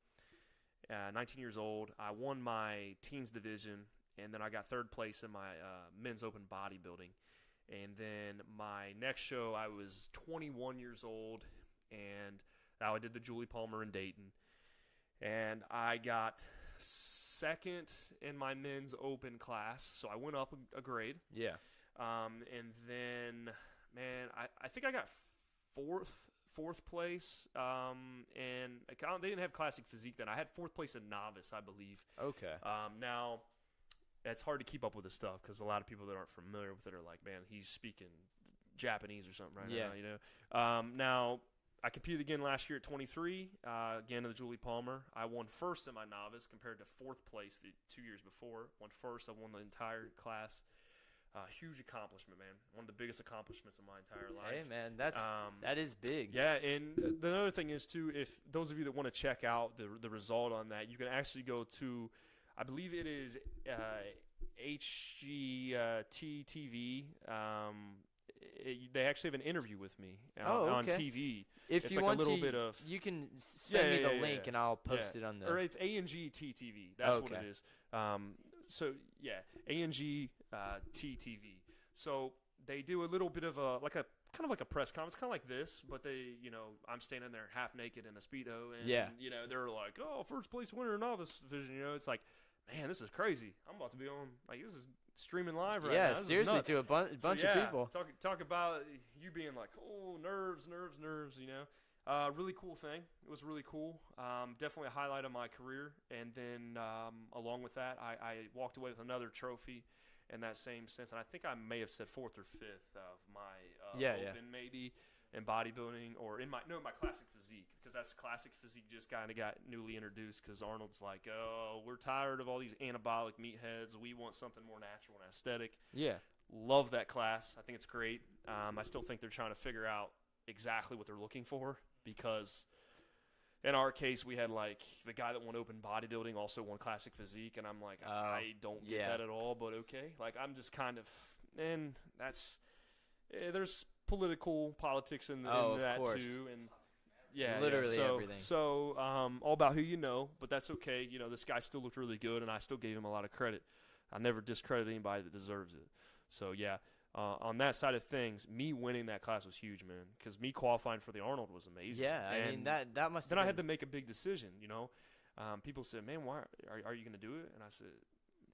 C: years old. I won my teens division, and then I got third place in my men's open bodybuilding. And then my next show, I was 21 years old, and I did the Julie Palmer in Dayton. And I got second in my men's open class, so I went up a grade.
A: Yeah.
C: And then, man, I think I got fourth place. And they didn't have classic physique then. I had fourth place in novice, I believe.
A: Okay.
C: Now, it's hard to keep up with this stuff because a lot of people that aren't familiar with it are like, man, he's speaking Japanese or something right now, now, I competed again last year at 23, again in the Julie Palmer. I won first in my novice compared to fourth place the 2 years before. Won first. I won the entire class. Huge accomplishment, man. One of the biggest accomplishments of my entire life.
A: Hey, man, that is big.
C: Yeah, and the other thing is, too, if those of you that want to check out the result on that, you can actually go to, I believe it is HGTV. They actually have an interview with me on TV.
A: If
C: it's
A: you
C: like
A: want
C: a little
A: to,
C: bit of
A: you can send me the link
C: yeah.
A: and I'll post it on the.
C: Or it's ANGTTV. That's what it is. So yeah, ANGTTV. So they do a little bit of a kind of like a press conference, kind of like this, but they, I'm standing there half naked in a Speedo, and they're like, oh, first place winner in novice division. It's like, man, this is crazy. I'm about to be on, like, this is streaming live right now.
A: Yeah,
C: This
A: seriously,
C: is nuts.
A: to a bunch of people.
C: Talk about you being like, oh, nerves. Really cool thing. It was really cool. Definitely a highlight of my career. And then along with that, I walked away with another trophy in that same sense. And I think I may have said fourth or fifth of my open maybe in bodybuilding or in my classic physique, because that's classic physique just kind of got newly introduced because Arnold's like, oh, we're tired of all these anabolic meatheads. We want something more natural and aesthetic.
A: Yeah.
C: Love that class. I think it's great. I still think they're trying to figure out exactly what they're looking for, because in our case, we had like the guy that won open bodybuilding also won classic physique, and I'm like, I don't get that at all, but okay. Like, I'm just kind of, and that's there's politics in that
A: course.
C: too, and Yeah,
A: literally
C: so,
A: everything.
C: So, all about who you know, but that's okay. You know, this guy still looked really good, and I still gave him a lot of credit. I never discredit anybody that deserves it. So, yeah, on that side of things, me winning that class was huge, man, because me qualifying for the Arnold was amazing.
A: Yeah, I mean,
C: And
A: that must
C: then
A: have
C: I had to
A: been,
C: make a big decision, you know. People said, man, why are you going to do it? And I said,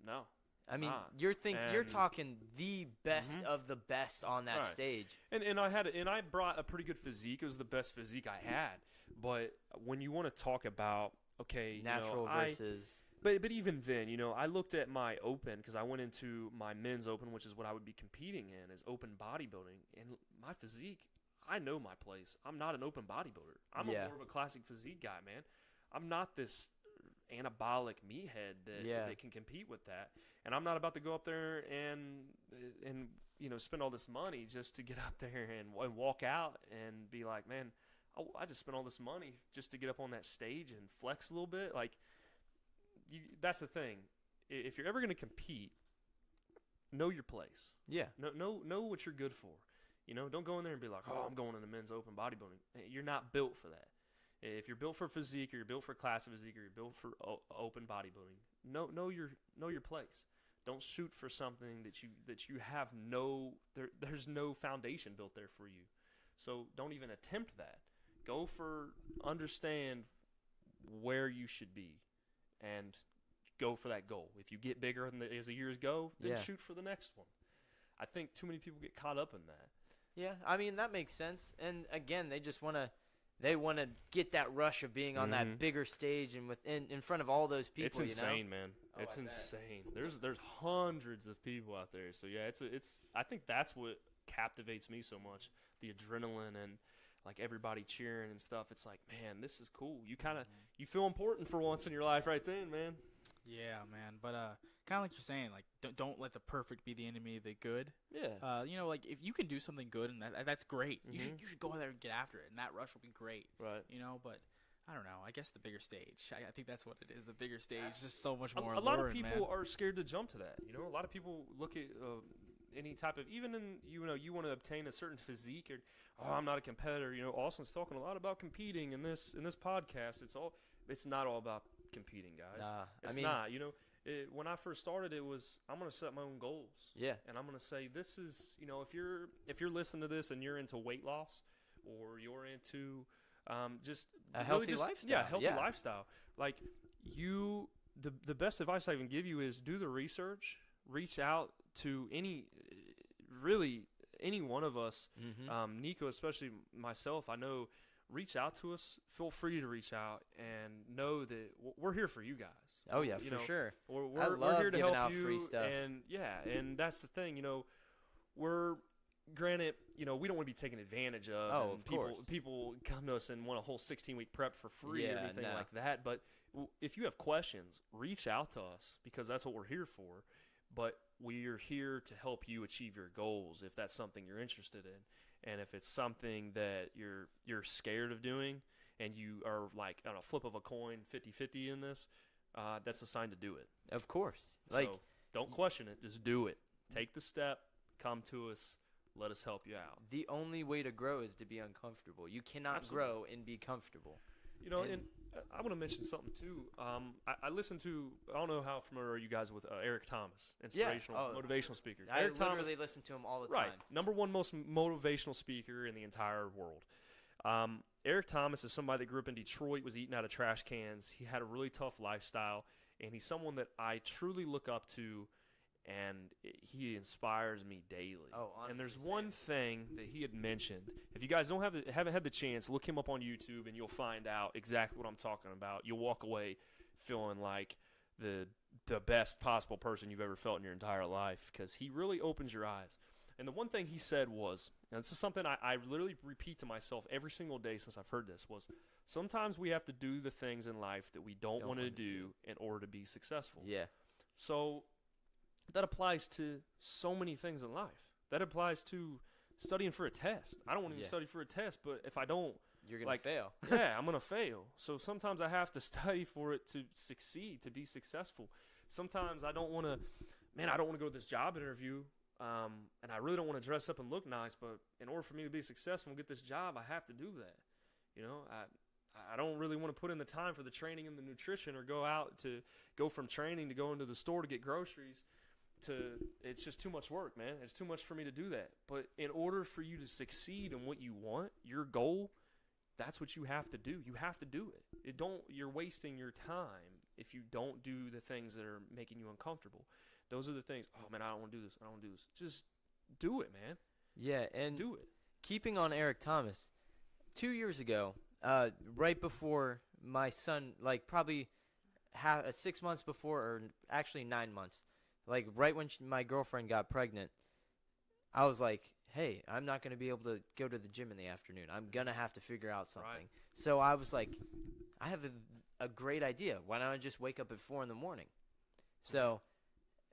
C: no.
A: I mean,
C: not.
A: you're
C: And-
A: talking the best
C: Mhm.
A: of the best on that
C: Right.
A: stage.
C: And I brought a pretty good physique. It was the best physique I had. But when you want to talk about, okay, you
A: Natural
C: know,
A: versus.
C: But even then, you know, I looked at my open because I went into my men's open, which is what I would be competing in, is open bodybuilding. And my physique, I know my place. I'm not an open bodybuilder. I'm
A: Yeah.
C: more of a classic physique guy, man. I'm not this anabolic meathead that can compete with that. And I'm not about to go up there and you know, spend all this money just to get up there and walk out and be like, man, I just spent all this money just to get up on that stage and flex a little bit. Like, that's the thing. If you're ever going to compete, know your place.
A: Yeah.
C: Know what you're good for. You know, don't go in there and be like, oh, I'm going in the men's open bodybuilding. You're not built for that. If you're built for physique, or you're built for classic physique, or you're built for open bodybuilding, know your place. Don't shoot for something that you have there's no foundation built there for you. So don't even attempt that. Go for understand where you should be, and go for that goal. If you get bigger as the years go, then shoot for the next one. I think too many people get caught up in that.
A: Yeah, I mean, that makes sense. And again, they just want to get that rush of being on that bigger stage and in front of all those people.
C: It's insane,
A: you know?
C: man.
A: Oh,
C: It's
A: I bet.
C: insane. There's hundreds of people out there. So yeah, it's I think that's what captivates me so much. The adrenaline and like everybody cheering and stuff. It's like, man, this is cool. You kind of you feel important for once in your life right then, man.
B: Yeah, man. But kind of like you're saying, like don't let the perfect be the enemy of the good.
C: Yeah.
B: You know, like if you can do something good and that's great, you
C: Mhm.
B: should go out there and get after it, and that rush will be great.
C: Right.
B: You know, but I don't know. I guess the bigger stage. I think that's what it is. The bigger stage, just so much more.
C: A lot of
B: alluring,
C: people
B: man.
C: are scared to jump to that. You know, a lot of people look at any type of, even in, you know, you want to obtain a certain physique, or I'm not a competitor. You know, Austin's talking a lot about competing in this podcast. It's not all about competing, guys.
A: Nah,
C: It's
A: I mean,
C: not. You know, when I first started, it was I'm gonna set my own goals.
A: yeah.
C: And I'm gonna say, this is, you know, if you're listening to this and you're into weight loss, or you're into just
A: A
C: really
A: healthy
C: just,
A: lifestyle,
C: yeah, healthy
A: yeah.
C: lifestyle. Like the best advice I can give you is do the research, reach out to any one of us,
A: Mm-hmm.
C: Nico, especially myself. I know, reach out to us. Feel free to reach out and know that we're here for you guys.
A: Oh yeah,
C: You
A: for
C: know,
A: sure.
C: We're
A: love
C: here to
A: giving
C: help
A: out
C: you,
A: free stuff.
C: and and that's the thing. You know, we're granted. You know, we don't want to be taken advantage of.
A: Oh,
C: and
A: of course.
C: People come to us and want a whole 16-week prep for free or
A: Yeah,
C: anything
A: no.
C: like that. But if you have questions, reach out to us, because that's what we're here for. But we are here to help you achieve your goals if that's something you're interested in, and if it's something that you're scared of doing, and you are like on a flip of a coin 50-50 in this. That's a sign to do it.
A: Of course. Like,
C: So don't question it. Just do it. Take the step. Come to us. Let us help you out.
A: the only way to grow is to be uncomfortable. You cannot
C: Absolutely.
A: grow and be comfortable.
C: You know,
A: And-
C: and I want to mention something too. I listened to, I don't know how familiar are you guys with Eric Thomas, inspirational,
A: Oh.
C: motivational speaker.
A: I
C: Eric Thomas,
A: literally listen to him all the
C: right,
A: time.
C: #1 most motivational speaker in the entire world. Eric Thomas is somebody that grew up in Detroit, was eating out of trash cans. He had a really tough lifestyle, and he's someone that I truly look up to, and he inspires me daily.
A: Oh,
C: and there's
A: honestly,
C: one thing that he had mentioned. If you guys haven't had the chance, look him up on YouTube, and you'll find out exactly what I'm talking about. You'll walk away feeling like the best possible person you've ever felt in your entire life, because he really opens your eyes. And the one thing he said was, and this is something I literally repeat to myself every single day since I've heard this, was sometimes we have to do the things in life that we don't want to do in order to be successful.
A: Yeah.
C: So that applies to so many things in life. That applies to studying for a test. I don't want to even
A: Yeah.
C: study for a test, but if I don't,
A: You're going
C: like,
A: to fail.
C: yeah, I'm going to fail. So sometimes I have to study for it to succeed, to be successful. Sometimes I don't want to go to this job interview, and I really don't want to dress up and look nice, but in order for me to be successful and get this job, I have to do that. You know, I don't really want to put in the time for the training and the nutrition, or go from training to go into the store to get groceries. It's just too much work, man. It's too much for me to do that. But in order for you to succeed in what you want, your goal, that's what you have to do. You have to do it. You're wasting your time if you don't do the things that are making you uncomfortable. Those are the things. Oh man, I don't want to do this. I don't want to do this. Just do it, man.
A: Yeah, and
C: Do it.
A: keeping on Eric Thomas, 2 years ago, right before my son, like probably 6 months before, or actually 9 months, like right when my girlfriend got pregnant, I was like, hey, I'm not going to be able to go to the gym in the afternoon. I'm going to have to figure out something.
C: Right.
A: So I was like, I have a great idea. Why don't I just wake up at 4 in the morning? So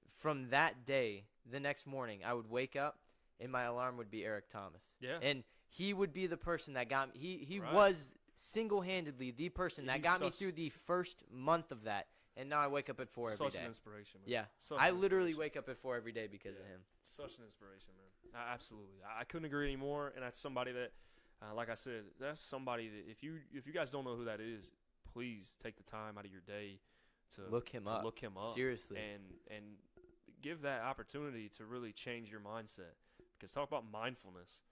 A: from that day, the next morning, I would wake up and my alarm would be Eric Thomas.
C: Yeah.
A: And he would be the person that got me. He
C: Right.
A: was single-handedly the person that
C: He's
A: got me
C: such-
A: through the first month of that. And now I wake up at 4 every
C: Such
A: day.
C: an inspiration, man.
A: Yeah.
C: Such
A: I
C: an
A: literally
C: inspiration.
A: wake up at 4 every day because of
C: Yeah.
A: him.
C: Such an inspiration, man. Absolutely. I couldn't agree anymore. And that's somebody that, like I said, that's somebody that if you guys don't know who that is, please take the time out of your day to
A: Look him up.
C: Look him up.
A: Seriously.
C: And give that opportunity to really change your mindset. Because talk about mindfulness.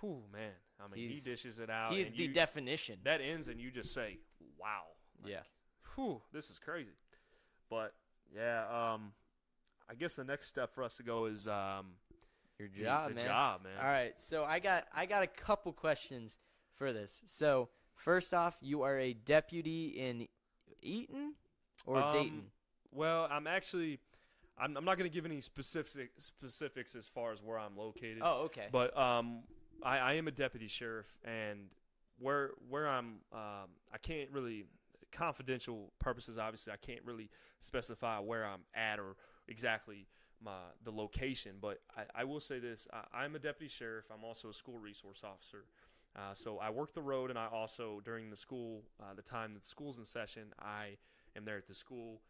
C: Whew, man. I mean, he
A: He's-
C: dishes it out.
A: He is
C: and
A: the definition.
C: that ends and you just say, wow. Like,
A: Yeah.
C: Whew, this is crazy. But yeah, I guess the next step for us to go is
A: Your job,
C: the
A: man.
C: job, man.
A: All right. So I got a couple questions for this. So first off, you are a deputy in Eaton or Dayton?
C: Well, I'm not going to give any specifics as far as where I'm located.
A: Oh, okay.
C: But I am a deputy sheriff, and where I'm I can't really, confidential purposes, obviously I can't really specify where I'm at or exactly the location. But I will say this: I'm a deputy sheriff. I'm also a school resource officer. So I work the road, and I also during the school the time that the school's in session, I am there at the school.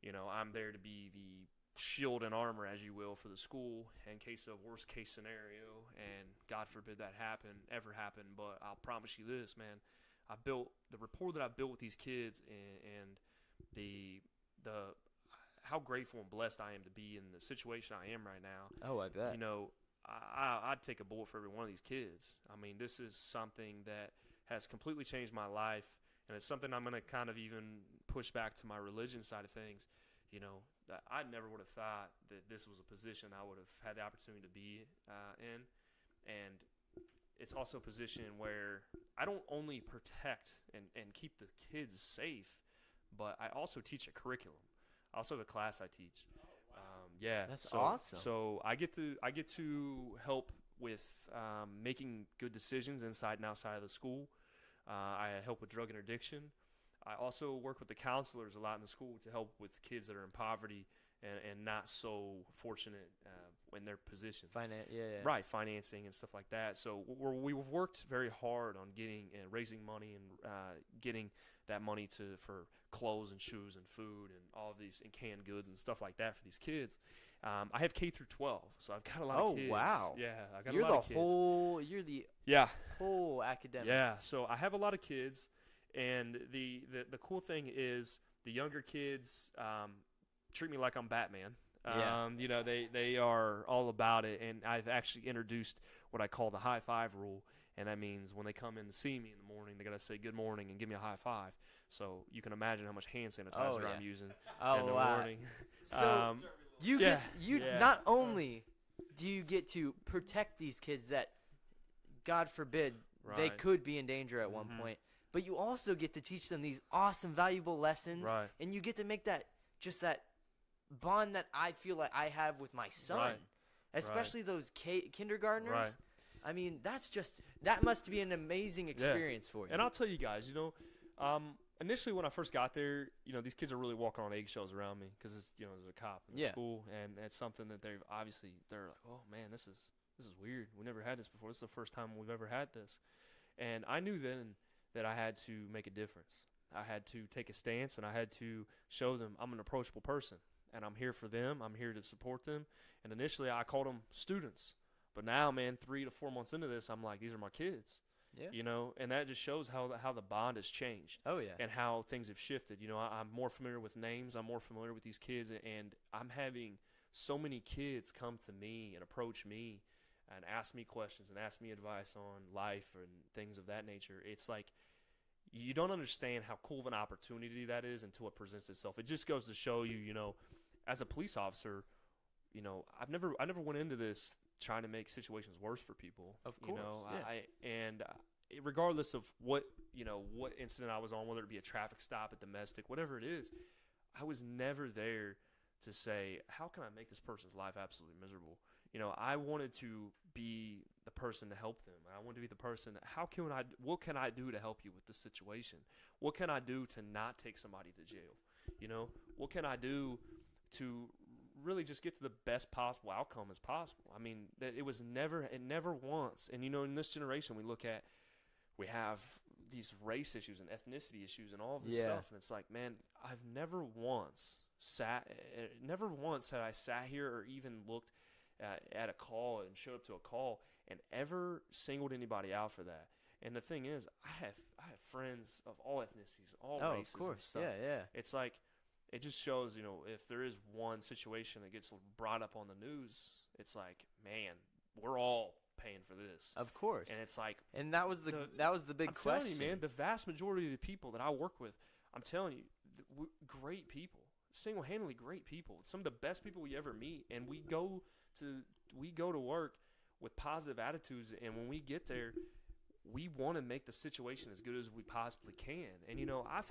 C: You know, I'm there to be the shield and armor, as you will, for the school in case of worst case scenario, and God forbid that ever happen. But I'll promise you this, man, I built the rapport that I built with these kids, and the how grateful and blessed I am to be in the situation I am right now.
A: Oh, I bet.
C: You know, I'd take a bullet for every one of these kids. I mean, this is something that has completely changed my life, and it's something I'm going to kind of even push back to my religion side of things. You know, I never would have thought that this was a position I would have had the opportunity to be in. And it's also a position where I don't only protect and keep the kids safe, but I also teach a curriculum. I also have a class I teach. Yeah,
A: That's
C: so,
A: awesome.
C: So I get to help with making good decisions inside and outside of the school. I help with drug interdiction. I also work with the counselors a lot in the school to help with kids that are in poverty and not so fortunate in their positions.
A: Yeah.
C: Right, financing and stuff like that. So we've worked very hard on getting and raising money and getting that money for clothes and shoes and food and all of these and canned goods and stuff like that for these kids. I have K through 12, so I've got a lot of kids.
A: Oh, wow.
C: Yeah, I got
A: You're
C: a lot of kids.
A: You're the
C: Yeah.
A: whole academic.
C: Yeah, so I have a lot of kids, and the cool thing is the younger kids treat me like I'm Batman.
A: Yeah.
C: You know, they are all about it, and I've actually introduced what I call the high five rule, and that means when they come in to see me in the morning, they got to say good morning and give me a high five. So you can imagine how much hand sanitizer
A: yeah.
C: I'm using
A: Oh,
C: in the
A: wow.
C: morning.
A: So you
C: yeah,
A: get not only do you get to protect these kids that, God forbid, they
C: Right.
A: could be in danger at one
C: Mhm.
A: point, but you also get to teach them these awesome, valuable lessons,
C: Right.
A: and you get to make that bond that I feel like I have with my son,
C: Right.
A: especially those kindergartners.
C: Right.
A: I mean, that must be an amazing experience for you.
C: And I'll tell you guys, you know, initially when I first got there, you know, these kids are really walking on eggshells around me because it's, you know, there's a cop in the
A: Yeah.
C: school, and it's something that they're like, oh man, this is weird. We never had this before. This is the first time we've ever had this, and I knew then that I had to make a difference. I had to take a stance, and I had to show them I'm an approachable person, and I'm here for them. I'm here to support them. And initially, I called them students, but now, man, 3 to 4 months into this, I'm like, these are my kids.
A: Yeah.
C: You know, and that just shows how the bond has changed.
A: Oh yeah.
C: And how things have shifted. You know, I'm more familiar with names. I'm more familiar with these kids, and I'm having so many kids come to me and approach me and ask me questions and ask me advice on life and things of that nature. It's like you don't understand how cool of an opportunity that is until it presents itself. It just goes to show you, you know, as a police officer, you know, I never went into this trying to make situations worse for people.
A: Of course,
C: you know,
A: yeah.
C: Regardless of what incident I was on, whether it be a traffic stop, a domestic, whatever it is, I was never there to say, how can I make this person's life absolutely miserable? You know, I wanted to be the person to help them. I wanted to be the person. What can I do to help you with this situation? What can I do to not take somebody to jail? You know, what can I do to really just get to the best possible outcome as possible? I mean, it never once. And, you know, in this generation, we have these race issues and ethnicity issues and all this stuff. And it's like, man, I've never once had I sat here or even looked at a call and showed up to a call and ever singled anybody out for that. And the thing is, I have friends of all ethnicities, all races,
A: of course.
C: and stuff.
A: Yeah.
C: It's like, it just shows, you know, if there is one situation that gets brought up on the news, it's like, man, we're all paying for this.
A: Of course.
C: And it's like,
A: and that was the big
C: I'm
A: question.
C: telling you, man, the vast majority of the people that I work with, I'm telling you, great people, single-handedly great people, some of the best people we ever meet. And we go to work with positive attitudes, and when we get there, we want to make the situation as good as we possibly can. And, you know, I've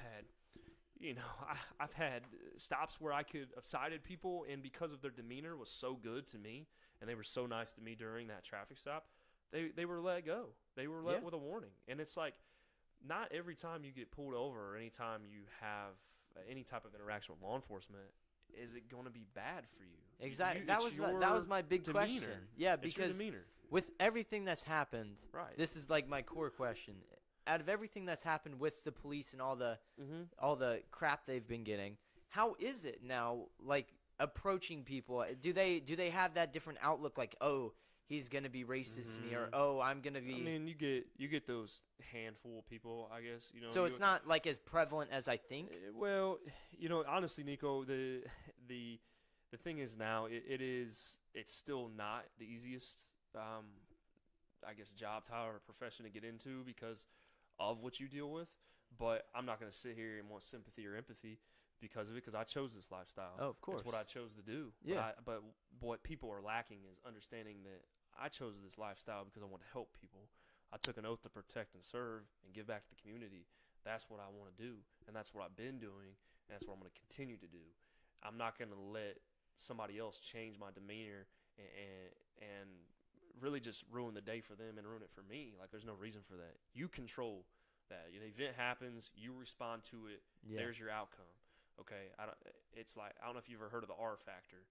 C: had stops where I could have cited people, and because of their demeanor was so good to me, and they were so nice to me during that traffic stop, they were let go. They were let with a warning. And it's like, not every time you get pulled over or any time you have any type of interaction with law enforcement is it going to be bad for you.
A: Exactly. That was my big
C: demeanor.
A: question. Yeah,
C: It's your
A: because
C: demeanor.
A: with everything that's happened,
C: Right.
A: this is like my core question. Out of everything that's happened with the police and all the crap they've been getting, how is it now, like, approaching people? Do they have that different outlook, like, oh, he's gonna be racist to me, or oh, I'm gonna be?
C: I mean, you get those handful of people, I guess. You know.
A: So it's not like as prevalent as I think.
C: Well, you know, honestly, Nico, the thing is now it's still not the easiest, I guess, job title or profession to get into because of what you deal with. But I'm not going to sit here and want sympathy or empathy because of it, because I chose this lifestyle.
A: Oh, of course.
C: It's what I chose to do.
A: Yeah.
C: But what people are lacking is understanding that I chose this lifestyle because I want to help people. I took an oath to protect and serve and give back to the community. That's what I want to do, and that's what I've been doing, and that's what I'm going to continue to do. I'm not going to let somebody else change my demeanor and really just ruin the day for them and ruin it for me. Like, there's no reason for that. You control that. You know, event happens, you respond to it.
A: Yeah.
C: There's your outcome. Okay, it's like, I don't know if you've ever heard of the R factor,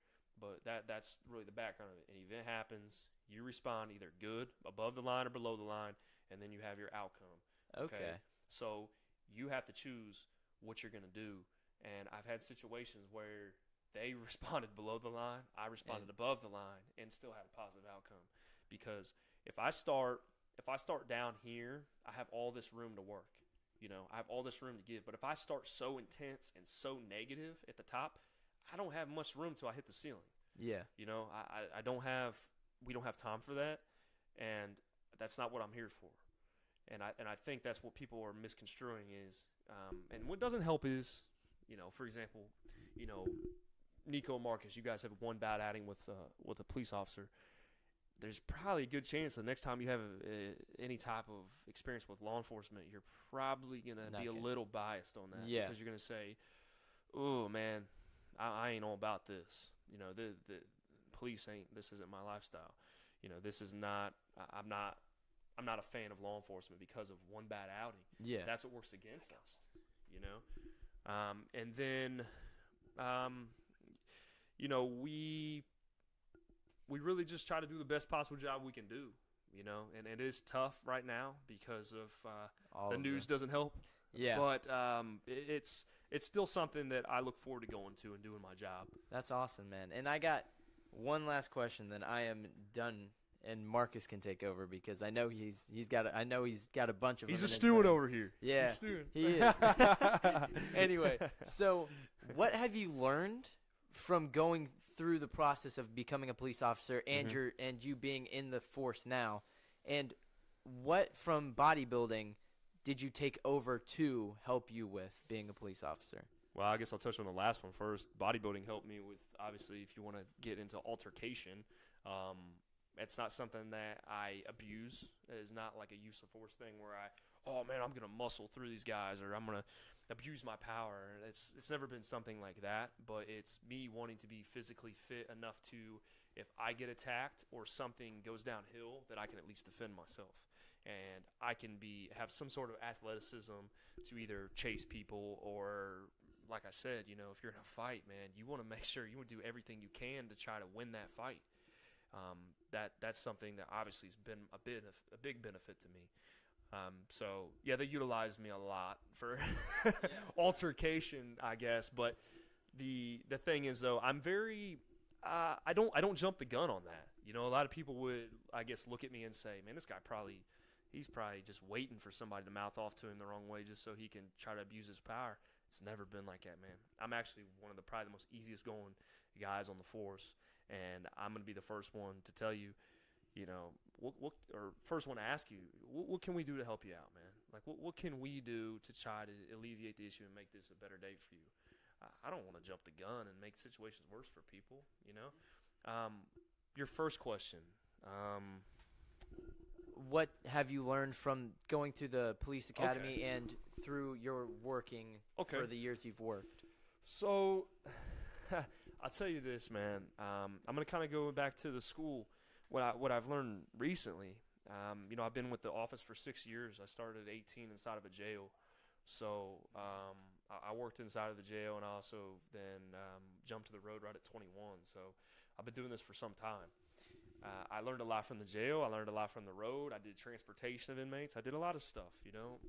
C: but that's really the background of it. An event happens, you respond either good, above the line, or below the line, and then you have your outcome.
A: Okay.
C: So you have to choose what you're going to do. And I've had situations where they responded below the line, I responded above the line, and still had a positive outcome. Because if I start down here, I have all this room to work. You know, I have all this room to give. But if I start so intense and so negative at the top, I don't have much room till I hit the ceiling.
A: Yeah.
C: You know, we don't have time for that, and that's not what I'm here for. And I think that's what people are misconstruing is, and what doesn't help is, you know, for example, you know, Nico and Marcus, you guys have one bad outing with a police officer. There's probably a good chance the next time you have any type of experience with law enforcement, you're probably going to be a little biased on that.
A: Yeah.
C: Because you're going to say, oh, man, I ain't all about this. You know, the police this isn't my lifestyle. You know, this is not, I'm not a fan of law enforcement because of one bad outing.
A: Yeah.
C: That's what works against us, you know. And then, you know, we really just try to do the best possible job we can do, you know, and it is tough right now because of the news doesn't help.
A: Yeah.
C: But it's still something that I look forward to going to and doing my job.
A: That's awesome, man. And I got one last question, then I am done and Marcus can take over because I know he's got a bunch of.
C: He's
A: them
C: a
A: in his
C: steward
A: brain.
C: over here.
A: Yeah,
C: He's stewing.
A: he is. Anyway, so what have you learned from going through the process of becoming a police officer and you being in the force now, and what from bodybuilding did you take over to help you with being a police officer?
C: Well, I guess I'll touch on the last one first. Bodybuilding helped me with, obviously, if you want to get into altercation, it's not something that I abuse. It's not like a use of force thing where I'm going to muscle through these guys or I'm going to abuse my power. It's never been something like that, but it's me wanting to be physically fit enough to, if I get attacked or something goes downhill, that I can at least defend myself. And I can have some sort of athleticism to either chase people or, like I said, if you're in a fight, man, you want to make sure you want to do everything you can to try to win that fight. That's something that obviously has been a big benefit to me. So yeah, they utilized me a lot for altercation, I guess. But the thing is, though, I'm very I don't jump the gun on that. A lot of people would, I guess, look at me and say, man, this guy he's probably just waiting for somebody to mouth off to him the wrong way just so he can try to abuse his power. It's never been like that, man. I'm actually one of probably the most easiest going guys on the force, and I'm going to be the first one to tell you, or first one to ask you, what can we do to help you out, man? Like, what can we do to try to alleviate the issue and make this a better day for you? I don't want to jump the gun and make situations worse for people, Your first question.
A: What have you learned from going through the police academy and through your working for the years you've worked?
C: So, I'll tell you this, man. I'm going to kind of go back to the school. What I've learned recently, I've been with the office for 6 years. I started at 18 inside of a jail. So I worked inside of the jail, and I also then jumped to the road right at 21. So I've been doing this for some time. I learned a lot from the jail. I learned a lot from the road. I did transportation of inmates. I did a lot of stuff,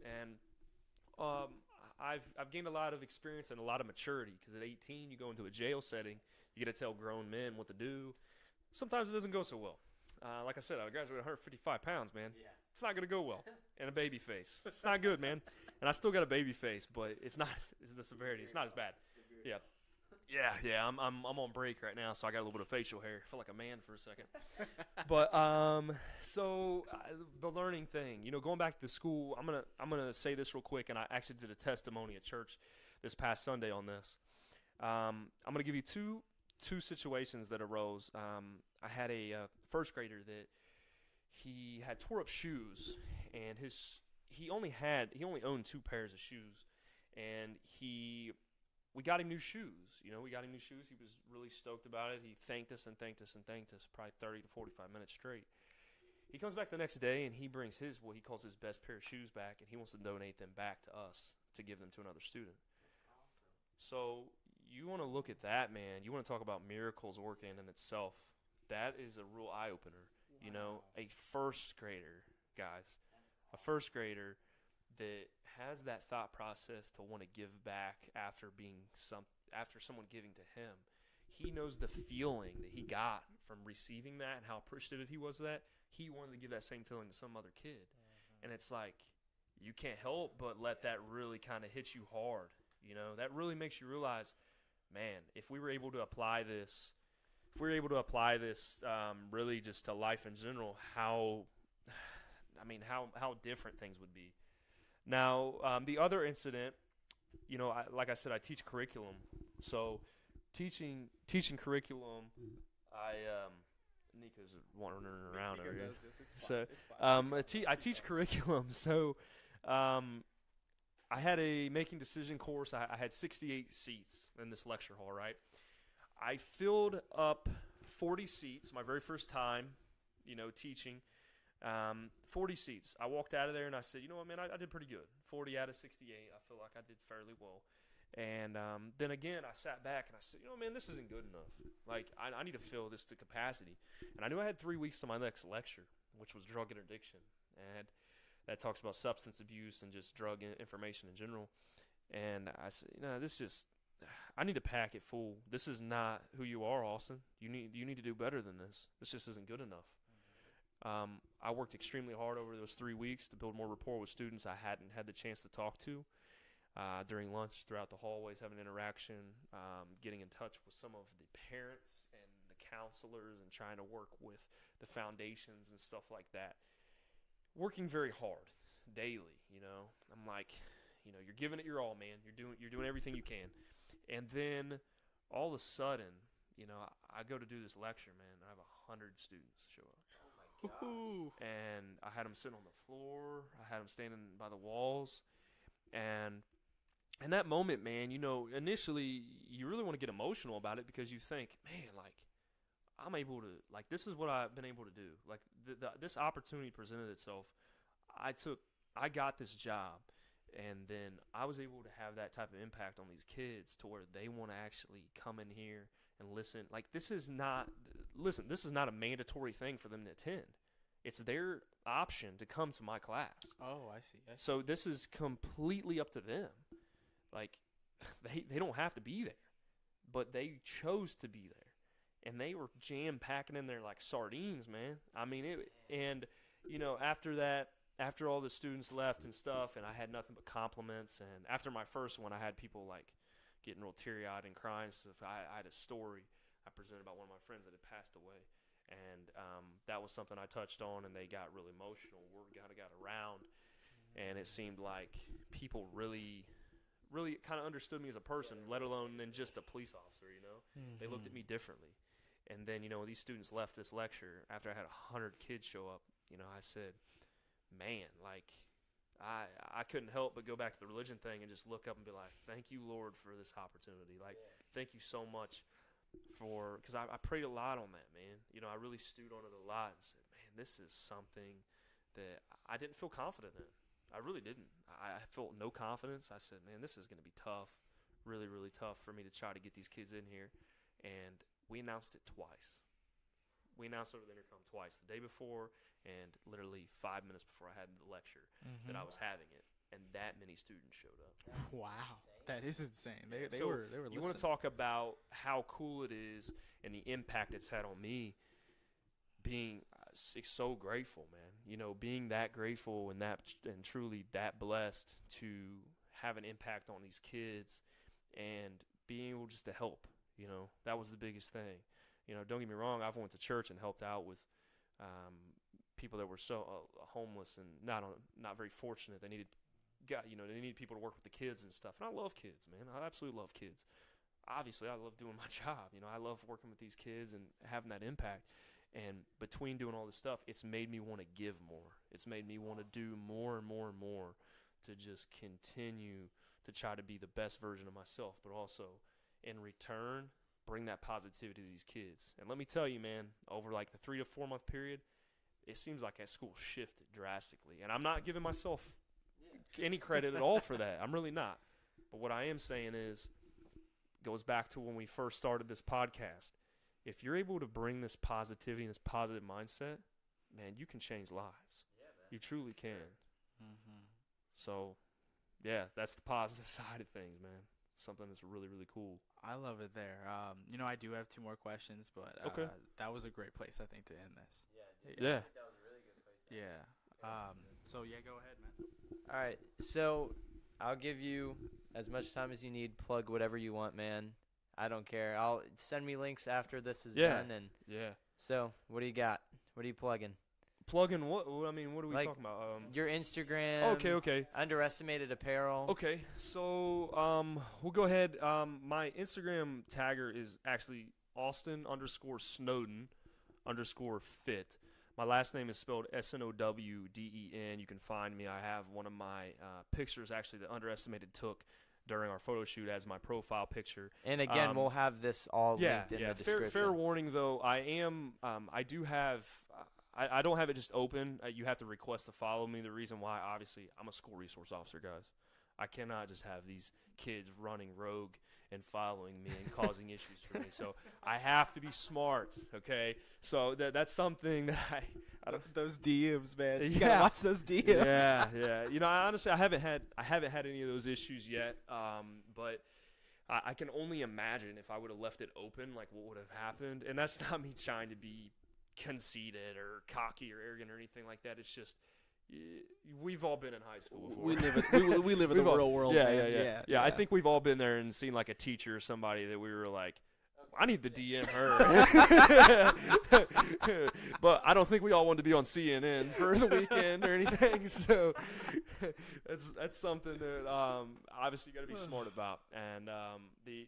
C: and I've gained a lot of experience and a lot of maturity because at 18 you go into a jail setting, you get to tell grown men what to do. Sometimes it doesn't go so well. Like I said, I graduated 155 pounds, man. Yeah. It's not going to go well. And a baby face. It's not good, man. And I still got a baby face, but it's the severity. It's not as bad. Yeah. Yeah. I'm on break right now, so I got a little bit of facial hair. I feel like a man for a second. But the learning thing, going back to the school, I'm gonna say this real quick, and I actually did a testimony at church this past Sunday on this. I'm gonna give you two situations that arose. I had a first grader that he had tore up shoes, and he only owned 2 pairs of shoes, and we got him new shoes. We got him new shoes. He was really stoked about it. He thanked us probably 30 to 45 minutes straight. He comes back the next day, and he brings what he calls his best pair of shoes back, and he wants to donate them back to us to give them to another student. So you want to look at that, man. You want to talk about miracles working in itself. That is a real eye-opener. Wow. A first grader, guys. A first grader that has that thought process to want to give back after someone giving to him. He knows the feeling that he got from receiving that and how appreciative he was of that. He wanted to give that same feeling to some other kid. And it's like, you can't help but let that really kind of hit you hard. That really makes you realize, man, if we were able to apply this really just to life in general, how different things would be. Now, the other incident, like I said, I teach curriculum. So teaching curriculum, Nico's wandering around over here. So I teach curriculum. So I had a making decision course. I had 68 seats in this lecture hall, right? I filled up 40 seats my very first time, teaching. 40 seats. I walked out of there and I said, you know what, man, I did pretty good. 40 out of 68. I feel like I did fairly well. And then again, I sat back and I said, man, this isn't good enough. Like, I need to fill this to capacity. And I knew I had 3 weeks to my next lecture, which was drug interdiction. And that talks about substance abuse and just drug information in general. And I said, I need to pack it full. This is not who you are, Austin. You need to do better than this. This just isn't good enough. I worked extremely hard over those 3 weeks to build more rapport with students I hadn't had the chance to talk to. During lunch, throughout the hallways, having interaction, getting in touch with some of the parents and the counselors and trying to work with the foundations and stuff like that. Working very hard daily, I'm like, you're giving it your all, man. You're doing everything you can. And then all of a sudden, I go to do this lecture, man. I have 100 students show up. And I had them sitting on the floor. I had them standing by the walls. And in that moment, man, initially you really want to get emotional about it because you think, man, like, I'm able to, like, this is what I've been able to do. Like, this opportunity presented itself. I got this job, and then I was able to have that type of impact on these kids to where they want to actually come in here and listen. Like, this is not a mandatory thing for them to attend. It's their option to come to my class.
B: Oh, I see.
C: So this is completely up to them. Like, they don't have to be there, but they chose to be there, and they were jam-packing in there like sardines, man. I mean, after that, after all the students left and stuff, and I had nothing but compliments, and after my first one, I had people, like, getting real teary-eyed and crying and stuff. I had a story I presented about one of my friends that had passed away, and that was something I touched on, and they got really emotional. Word kind of got around, and it seemed like people really kind of understood me as a person, let alone than just a police officer, They looked at me differently. And then, these students left this lecture after I had 100 kids show up. I said, man, like, I couldn't help but go back to the religion thing and just look up and be like, thank you, Lord, for this opportunity. Like, thank you so much because I prayed a lot on that, man. I really stewed on it a lot and said, man, this is something that I didn't feel confident in. I really didn't. I felt no confidence. I said, man, this is going to be tough, really, really tough for me to try to get these kids in here. And we announced it twice. We announced over the intercom twice, the day before and literally 5 minutes before I had the lecture that I was having it. And that many students showed up.
B: Wow. That is insane. They
C: So
B: were listening.
C: You want to talk about how cool it is and the impact it's had on me being so grateful, man. Being that grateful and truly that blessed to have an impact on these kids and being able just to help. That was the biggest thing. Don't get me wrong. I've went to church and helped out with people that were so homeless and not very fortunate. They needed people to work with the kids and stuff. And I love kids, man. I absolutely love kids. Obviously, I love doing my job. I love working with these kids and having that impact. And between doing all this stuff, it's made me want to give more. It's made me want to do more and more and more to just continue to try to be the best version of myself, but also in return, bring that positivity to these kids. And let me tell you, man, over like the 3 to 4 month period, it seems like that school shifted drastically. And I'm not giving myself any credit at all for that. I'm really not. But what I am saying is, goes back to when we first started this podcast. If you're able to bring this positivity and this positive mindset, man, you can change lives. Yeah, man. You truly can. So, yeah, that's the positive side of things, man. Something that's really, really cool.
B: I love it there. I do have 2 more questions, but
C: okay.
B: That was a great place, I think, to end this.
C: Yeah.
D: I think that was a really good place to end.
B: So, yeah, go ahead, man.
A: All right, so I'll give you as much time as you need. Plug whatever you want, man. I don't care. I'll send me links after this is done. And so, what do you got? What are you plugging?
C: Plugging what? I mean, what are we talking about?
A: Your Instagram.
C: Okay.
A: Underestimated apparel.
C: Okay, so we'll go ahead. My Instagram tagger is actually Austin_Snowden_fit. My last name is spelled Snowden. You can find me. I have one of my pictures actually that Underestimated took during our photo shoot as my profile picture.
A: And again, we'll have this all linked in the description.
C: Fair warning though, I don't have it just open. You have to request to follow me. The reason why, obviously, I'm a school resource officer, guys. I cannot just have these kids running rogue and following me and causing issues for me. So I have to be smart, okay? So that's something that I don't.
B: Those DMs, man. You gotta watch those DMs.
C: Yeah. Honestly, I haven't had any of those issues yet. But I can only imagine if I would have left it open, like what would have happened. And that's not me trying to be conceited or cocky or arrogant or anything like that. It's just we've all been in high school before.
B: We live in the real world.
C: Yeah,
B: man.
C: yeah. I think we've all been there and seen like a teacher or somebody that we were like, I need to DM her. But I don't think we all want to be on CNN for the weekend or anything. So that's something that obviously you got to be smart about. And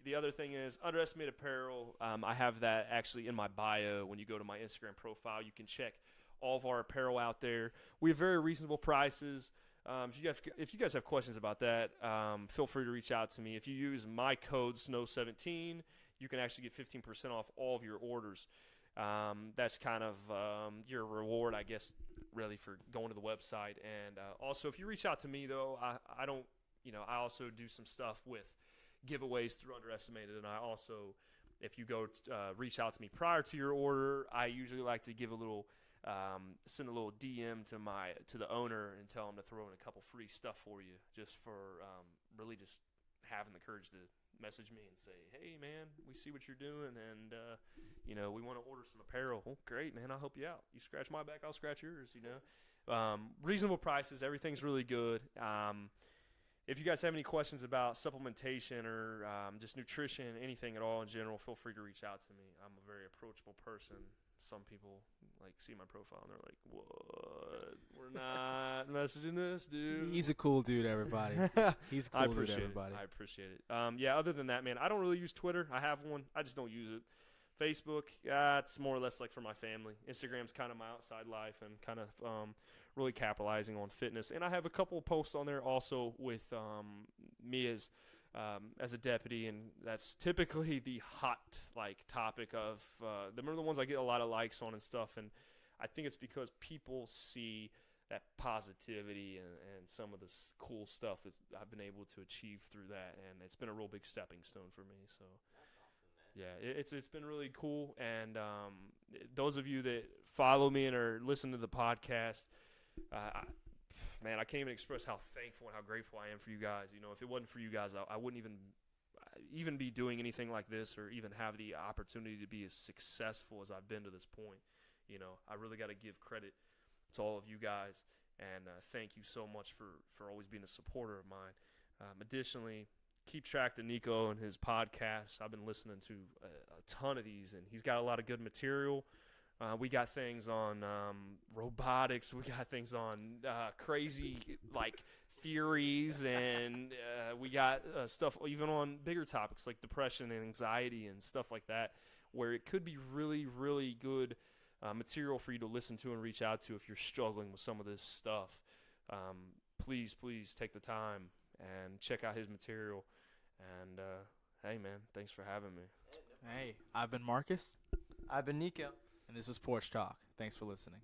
C: the other thing is underestimated apparel. I have that actually in my bio. When you go to my Instagram profile, you can check all of our apparel out there. We have very reasonable prices. If you guys have questions about that, feel free to reach out to me. If you use my code SNOW17, you can actually get 15% off all of your orders. That's kind of your reward, I guess, really, for going to the website. And also, if you reach out to me, though, I don't, I also do some stuff with giveaways through Underestimated. And I also, if you go reach out to me prior to your order, I usually like to give a little, send a little DM to the owner and tell him to throw in a couple free stuff for you, just for really just having the courage to message me and say, hey man, we see what you're doing, and we want to order some apparel. Oh, great, man, I'll help you out. You scratch my back, I'll scratch yours. Reasonable prices, everything's really good. If you guys have any questions about supplementation or just nutrition, anything at all in general, feel free to reach out to me. I'm a very approachable person. Some people see my profile and they're like, what? We're not messaging this dude.
B: He's a cool dude, everybody. He's a cool dude, everybody.
C: I appreciate it. Other than that, man, I don't really use Twitter. I have one. I just don't use it. Facebook, it's more or less like for my family. Instagram's kind of my outside life and kind of really capitalizing on fitness. And I have a couple of posts on there also with me as a deputy, and that's typically the hot topic of them are the ones I get a lot of likes on and stuff. And I think it's because people see that positivity and some of this cool stuff that I've been able to achieve through that, and it's been a real big stepping stone for me. So yeah, it's been really cool. And those of you that follow me and are listening to the podcast, man, I can't even express how thankful and how grateful I am for you guys. If it wasn't for you guys, I wouldn't even be doing anything like this or even have the opportunity to be as successful as I've been to this point. I really got to give credit to all of you guys, and thank you so much for always being a supporter of mine. Additionally, keep track of Nico and his podcasts. I've been listening to a ton of these, and he's got a lot of good material. We got things on robotics. We got things on crazy theories, and we got stuff even on bigger topics like depression and anxiety and stuff like that, where it could be really, really good material for you to listen to and reach out to if you're struggling with some of this stuff. Please take the time and check out his material. And hey, man, thanks for having me.
B: Hey, I've been Marcus.
A: I've been Nico.
B: And this was Porch Talk. Thanks for listening.